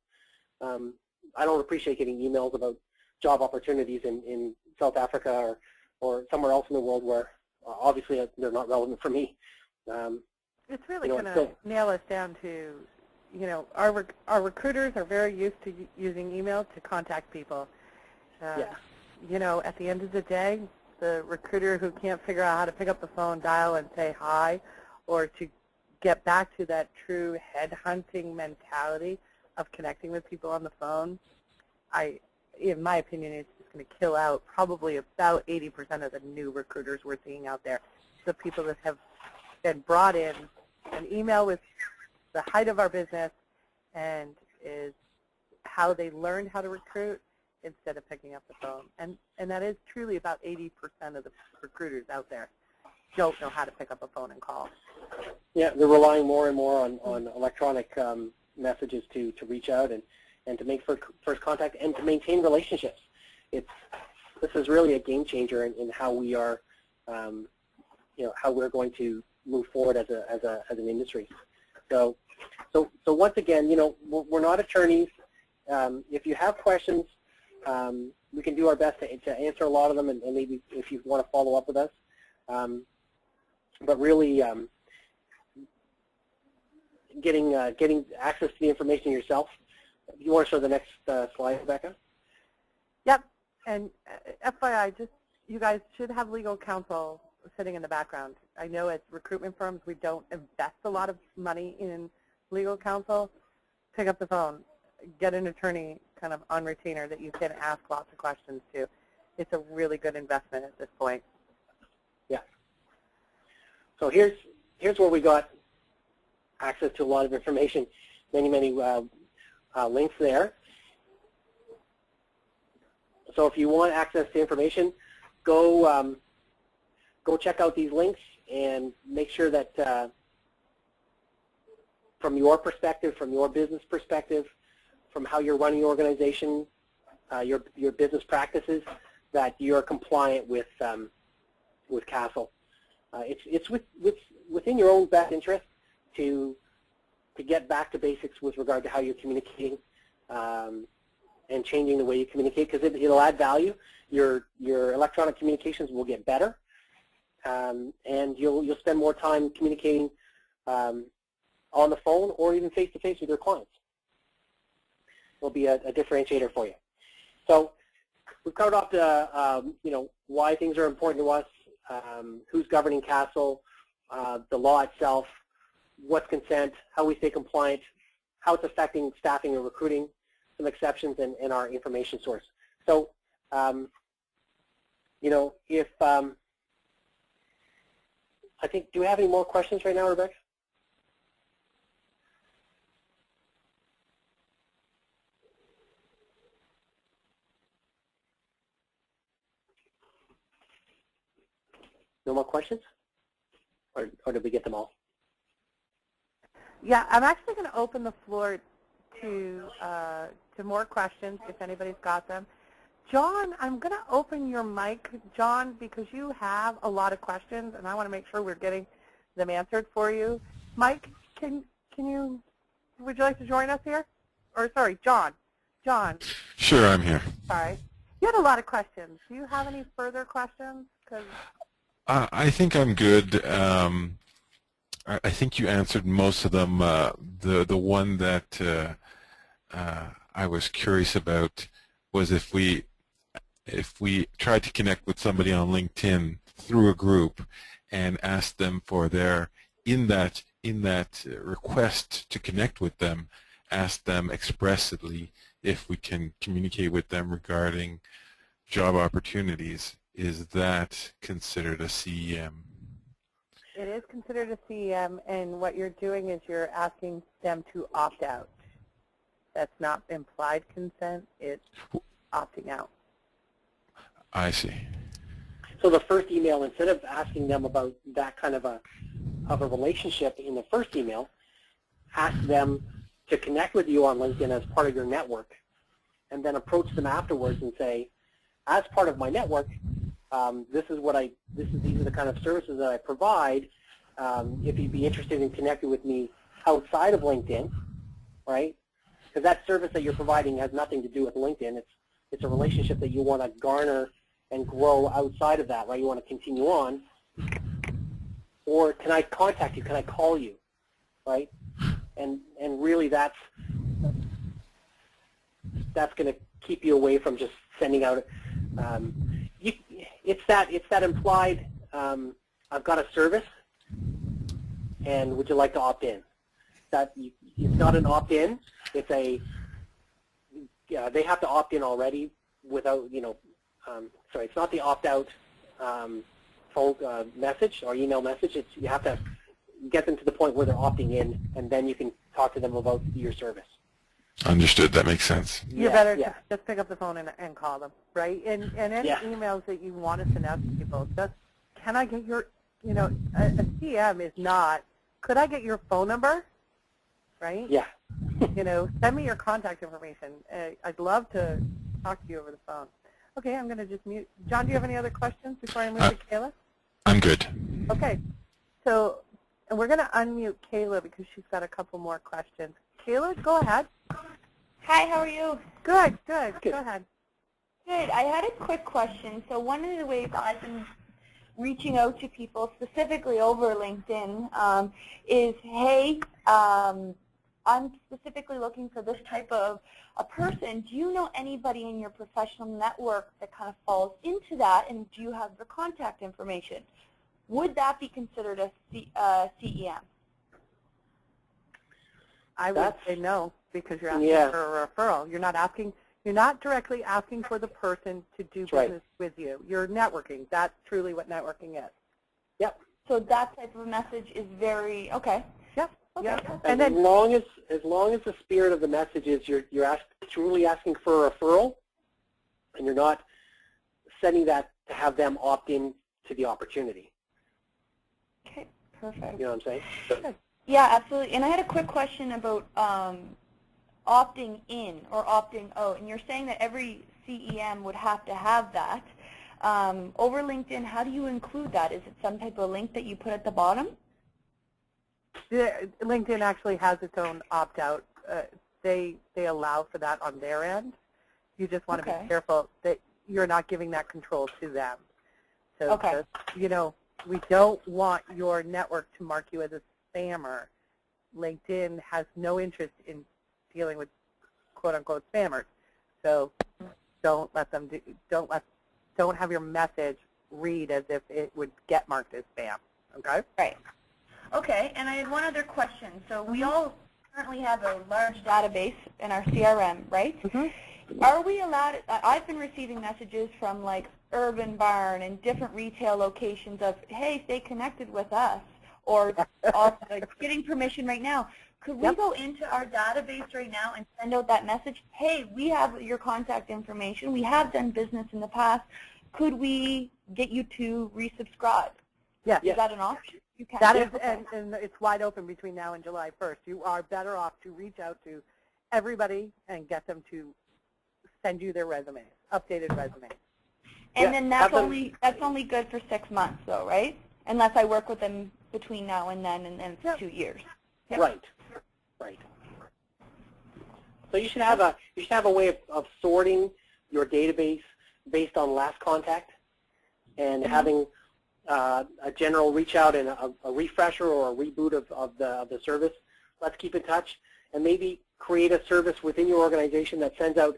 I don't appreciate getting emails about job opportunities in South Africa or somewhere else in the world where obviously they're not relevant for me. It's really going to nail us down to, you know, our recruiters are very used to using email to contact people. Yes. You know, at the end of the day, the recruiter who can't figure out how to pick up the phone, dial, and say hi, or to get back to that true headhunting mentality of connecting with people on the phone, in my opinion, it's just going to kill out probably about 80% of the new recruiters we're seeing out there. The people that have been brought in, an email was the height of our business and is how they learned how to recruit instead of picking up the phone. And that is truly about 80% of the recruiters out there don't know how to pick up a phone and call. Yeah, they're relying more and more on electronic messages to reach out and to make first contact and to maintain relationships. This is really a game changer in how we are, you know, how we're going to move forward as an industry. So once again, you know, we're not attorneys. If you have questions, we can do our best to answer a lot of them, and maybe if you want to follow up with us. But really, getting access to the information yourself. You want to show the next slide, Rebecca? Yep. And FYI, you guys should have legal counsel sitting in the background. I know at recruitment firms we don't invest a lot of money in legal counsel. Pick up the phone, get an attorney kind of on retainer that you can ask lots of questions to. It's a really good investment at this point. Yeah. So here's where we got access to a lot of information, many links there. So if you want access to information, go check out these links and make sure that from your perspective, from your business perspective, from how you're running your organization, your business practices, that you're compliant with CASL. It's within your own best interest to get back to basics with regard to how you're communicating and changing the way you communicate, because it'll add value. Your electronic communications will get better. and you'll spend more time communicating on the phone or even face-to-face with your clients. Will be a differentiator for you. So we've covered off the why things are important to us, who's governing CASL, the law itself, what's consent, how we stay compliant, how it's affecting staffing and recruiting, some exceptions, and our information source. So if I think, do we have any more questions right now, Rebecca? No more questions? Or did we get them all? Yeah, I'm actually going to open the floor to more questions if anybody's got them. John, I'm going to open your mic, John, because you have a lot of questions, and I want to make sure we're getting them answered for you. Mike, would you like to join us here? Or sorry, John. Sure, I'm here. Sorry. You had a lot of questions. Do you have any further questions? 'Cause I think I'm good. I think you answered most of them. The one that I was curious about was if we tried to connect with somebody on LinkedIn through a group and asked them for their in that request to connect with them, ask them expressly if we can communicate with them regarding job opportunities. Is that considered a CEM? it is considered a CEM, and what you're doing is you're asking them to opt out. That's not implied consent, it's opting out. I see. So the first email, instead of asking them about that kind of a relationship in the first email, ask them to connect with you on LinkedIn as part of your network, and then approach them afterwards and say, as part of my network, these are the kind of services that I provide. If you'd be interested in connecting with me outside of LinkedIn, right? Because that service that you're providing has nothing to do with LinkedIn. It's a relationship that you want to garner and grow outside of that, right? You want to continue on. Or can I contact you? Can I call you, right? And really that's going to keep you away from just sending out. It's that implied. I've got a service, and would you like to opt in? It's not an opt-in. It's a they have to opt in already without sorry, it's not the opt-out phone message or email message. You have to get them to the point where they're opting in, and then you can talk to them about your service. Understood. That makes sense. You're better to just pick up the phone and call them, right? And any emails that you want to send out to people, just, can I get your, a CM is not, could I get your phone number, right? Yeah. Send me your contact information. I'd love to talk to you over the phone. Okay, I'm going to just mute. John, do you have any other questions before I move to Kayla? I'm good. Okay. So, and we're going to unmute Kayla because she's got a couple more questions. Kayla, go ahead. Hi, how are you? Good. Go ahead. Good. I had a quick question. So one of the ways I've been reaching out to people, specifically over LinkedIn, is, hey, I'm specifically looking for this type of a person. Do you know anybody in your professional network that kind of falls into that, and do you have their contact information? Would that be considered a CEM? I would say no, because you're asking for a referral. You're not directly asking for the person to do business with you. You're networking. That's truly what networking is. Yep. So that type of a message is very okay. Yep. Okay. Yep. And as long as the spirit of the message is you're truly asking for a referral, and you're not sending that to have them opt in to the opportunity. Okay. Perfect. You know what I'm saying? Yeah, absolutely. And I had a quick question about opting in or opting out. And you're saying that every CEM would have to have that. Over LinkedIn, how do you include that? Is it some type of link that you put at the bottom? LinkedIn actually has its own opt-out. They allow for that on their end. You just want to be careful that you're not giving that control to them. So just, we don't want your network to mark you as a spammer. LinkedIn has no interest in dealing with quote-unquote spammers. So don't let them don't have your message read as if it would get marked as spam. Okay? Right. Okay, and I had one other question. So we all currently have a large database in our CRM, right? Mm-hmm. Are we allowed, I've been receiving messages from like Urban Barn and different retail locations of, hey, stay connected with us, or like, getting permission right now. Could we go into our database right now and send out that message, hey, we have your contact information, we have done business in the past, could we get you to resubscribe? Yes. Is that an option? You can. That is, and it's wide open between now and July 1st. You are better off to reach out to everybody and get them to send you their resumes, updated resumes. And then that's only good for 6 months, though, right? Unless I work with them between now and then it's 2 years. Right. Right. So you should have a way of sorting your database based on last contact, and having a general reach out and a refresher or a reboot of the service. Let's keep in touch, and maybe create a service within your organization that sends out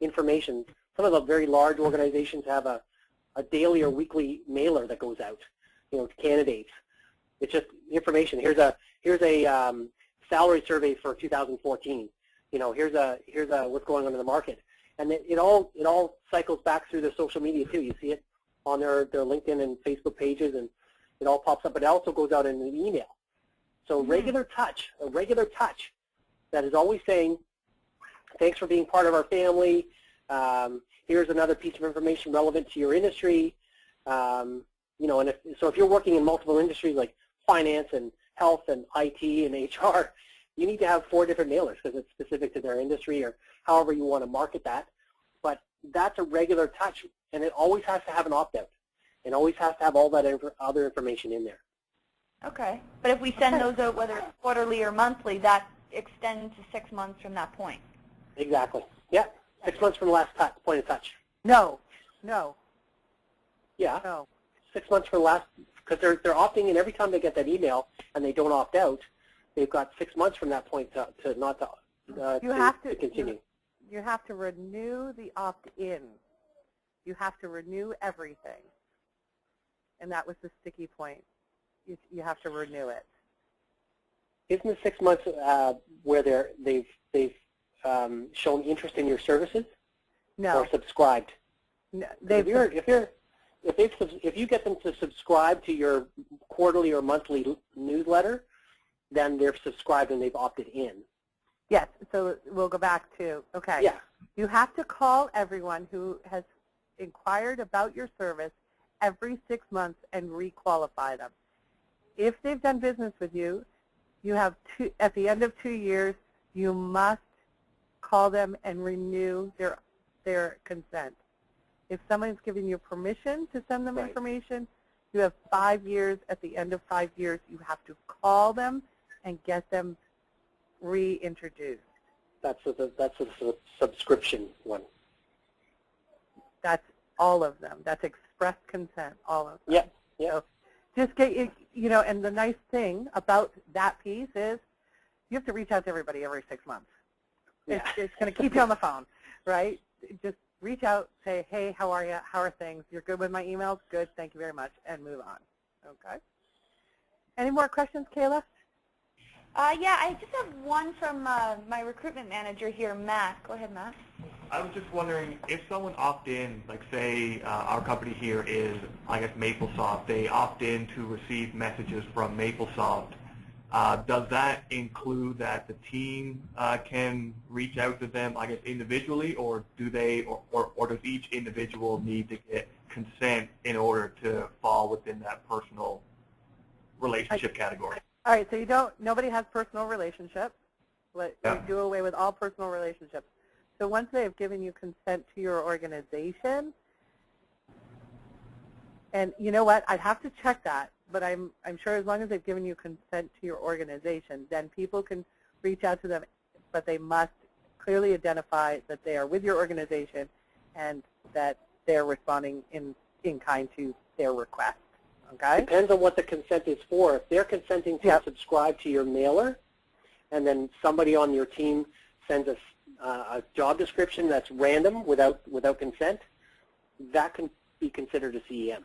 information. Some of the very large organizations have a daily or weekly mailer that goes out, to candidates. It's just information. Here's a salary survey for 2014. Here's what's going on in the market, and it all cycles back through the social media too. You see it on their LinkedIn and Facebook pages, and it all pops up. But it also goes out in an email. So a regular touch that is always saying, thanks for being part of our family. Here's another piece of information relevant to your industry. And if you're working in multiple industries like finance and health and IT and HR, you need to have 4 different mailers because it's specific to their industry or however you want to market that. But that's a regular touch, and it always has to have an opt-out, and always has to have all that other information in there. Okay. But if we send those out, whether it's quarterly or monthly, that extends to 6 months from that point. Exactly. Yeah. 6 months from the last point of touch. No. Yeah. No. 6 months from the last, because they're opting in every time they get that email and they don't opt out. They've got 6 months from that point to continue. You have to renew the opt-in. You have to renew everything, and that was the sticky point. You have to renew it. Isn't the 6 months where they've shown interest in your services? No. Or subscribed? No, if you get them to subscribe to your quarterly or monthly newsletter, then they're subscribed and they've opted in. Yes. So we'll go back to Yeah. You have to call everyone who has inquired about your service every 6 months and requalify them. If they've done business with you, you have at the end of 2 years, you must call them and renew their consent. If someone's given you permission to send them information, you have 5 years. At the end of 5 years, you have to call them and get them reintroduced. That's the subscription one. That's all of them. That's express consent, all of them. Yeah. So just get, and the nice thing about that piece is you have to reach out to everybody every 6 months. Yeah. It's going to keep you on the phone, right? Just reach out, say, hey, how are you? How are things? You're good with my emails? Good, thank you very much, and move on. Okay. Any more questions, Kayla? Yeah, I just have one from my recruitment manager here, Matt. Go ahead, Matt. I was just wondering if someone opt in, like say our company here is, I guess, MapleSoft. They opt in to receive messages from MapleSoft. Does that include that the team can reach out to them, I guess, individually, or do they, or does each individual need to get consent in order to fall within that personal relationship category? All right, so nobody has personal relationships. We do away with all personal relationships. So once they have given you consent to your organization, and you know what, I'd have to check that, but I'm sure as long as they've given you consent to your organization, then people can reach out to them, but they must clearly identify that they are with your organization and that they're responding in kind to their request. Okay? Depends on what the consent is for. If they're consenting to subscribe to your mailer, and then somebody on your team sends us a job description that's random without consent, that can be considered a CEM.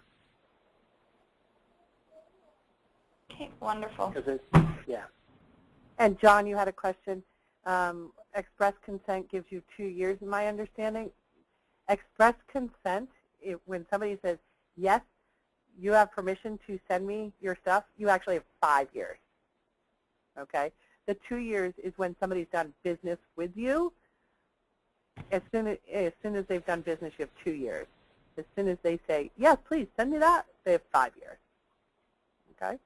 Okay, wonderful. Yeah. And John, you had a question. Express consent gives you 2 years, in my understanding. Express consent, when somebody says, yes, you have permission to send me your stuff, you actually have 5 years. Okay? The 2 years is when somebody's done business with you. As soon as they've done business, you have 2 years. As soon as they say, yes, please, send me that, they have 5 years. Okay?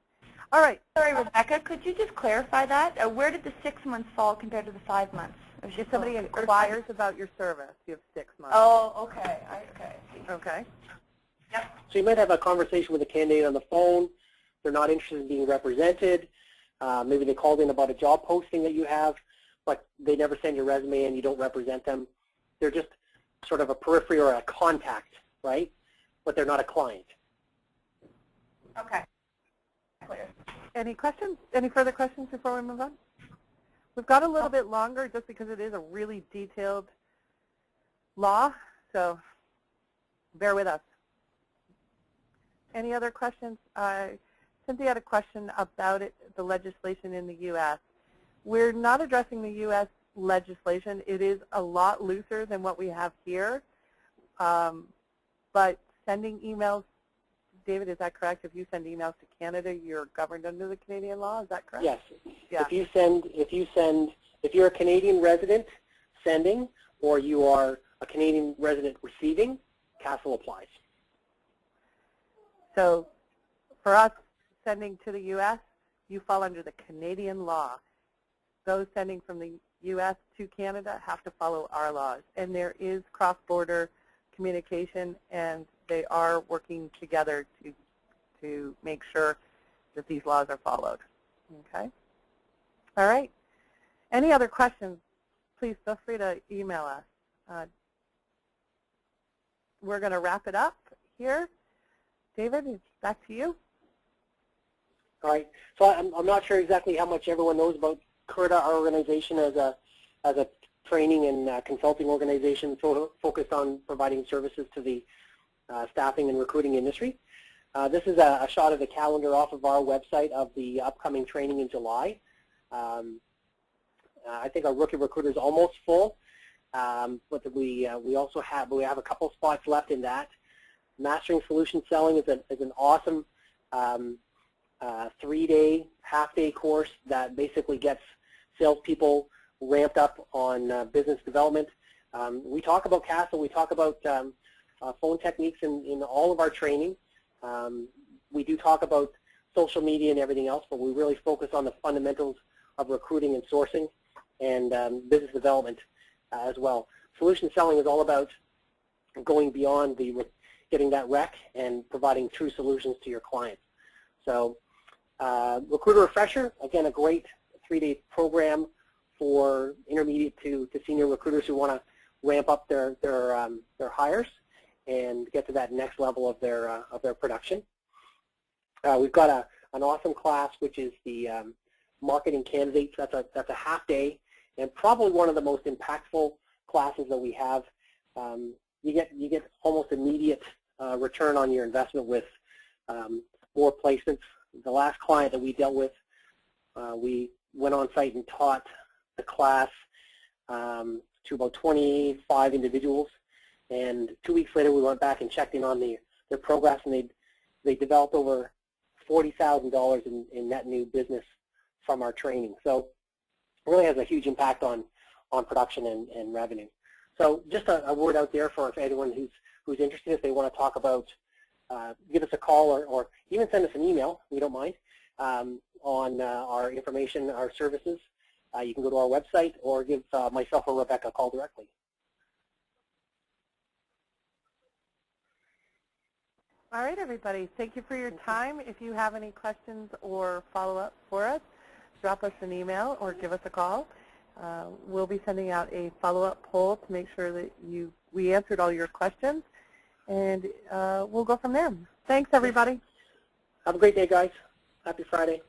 All right. Sorry, Rebecca, could you just clarify that? Where did the 6 months fall compared to the 5 months? If somebody inquires about your service, you have 6 months. Oh, okay. Okay. Yep. So you might have a conversation with a candidate on the phone. They're not interested in being represented. Maybe they called in about a job posting that you have, but they never send your resume and you don't represent them. They're just sort of a periphery or a contact, right? But they're not a client. Okay. Clear. Any questions? Any further questions before we move on? We've got a little bit longer just because it is a really detailed law, so bear with us. Any other questions? Cynthia had a question about the legislation in the U.S. We're not addressing the U.S. legislation. It is a lot looser than what we have here, but sending emails, David, is that correct? If you send emails to Canada, you're governed under the Canadian law. Is that correct? Yes. Yeah. If you're a Canadian resident sending, or you are a Canadian resident receiving, CASL applies. So, for us sending to the U.S., you fall under the Canadian law. Those sending from the U.S. to Canada have to follow our laws, and there is cross-border communication, and they are working together to make sure that these laws are followed. Okay? All right. Any other questions, please feel free to email us. We're going to wrap it up here. David, it's back to you. All right. So I'm not sure exactly how much everyone knows about Curta, our organization, as a training and consulting organization focused on providing services to the staffing and recruiting industry. This is a shot of the calendar off of our website of the upcoming training in July. I think our rookie recruiter is almost full, but we also have a couple spots left in that. Mastering Solution Selling is an awesome 3-day, half-day course that basically gets salespeople ramped up on business development. We talk about CASL, we talk about phone techniques in all of our training. We do talk about social media and everything else, but we really focus on the fundamentals of recruiting and sourcing and business development as well. Solution selling is all about going beyond getting that rec and providing true solutions to your clients. So Recruiter Refresher, again, a great 3-day program for intermediate to senior recruiters who want to ramp up their hires and get to that next level of their production. We've got an awesome class, which is the Marketing Candidates. That's a half day and probably one of the most impactful classes that we have. You get almost immediate return on your investment with more placements. The last client that we dealt with, we went on site and taught the class to about 25 individuals, and 2 weeks later we went back and checked in on their progress, and they developed over $40,000 in net new business from our training. So it really has a huge impact on production and revenue. So just a word out there for anyone who's interested. If they want to talk about, give us a call or even send us an email, we don't mind, on our information, our services. You can go to our website or give myself or Rebecca a call directly. All right, everybody. Thank you for your time. If you have any questions or follow-up for us, drop us an email or give us a call. We'll be sending out a follow-up poll to make sure that we answered all your questions, and we'll go from there. Thanks, everybody. Have a great day, guys. Happy Friday.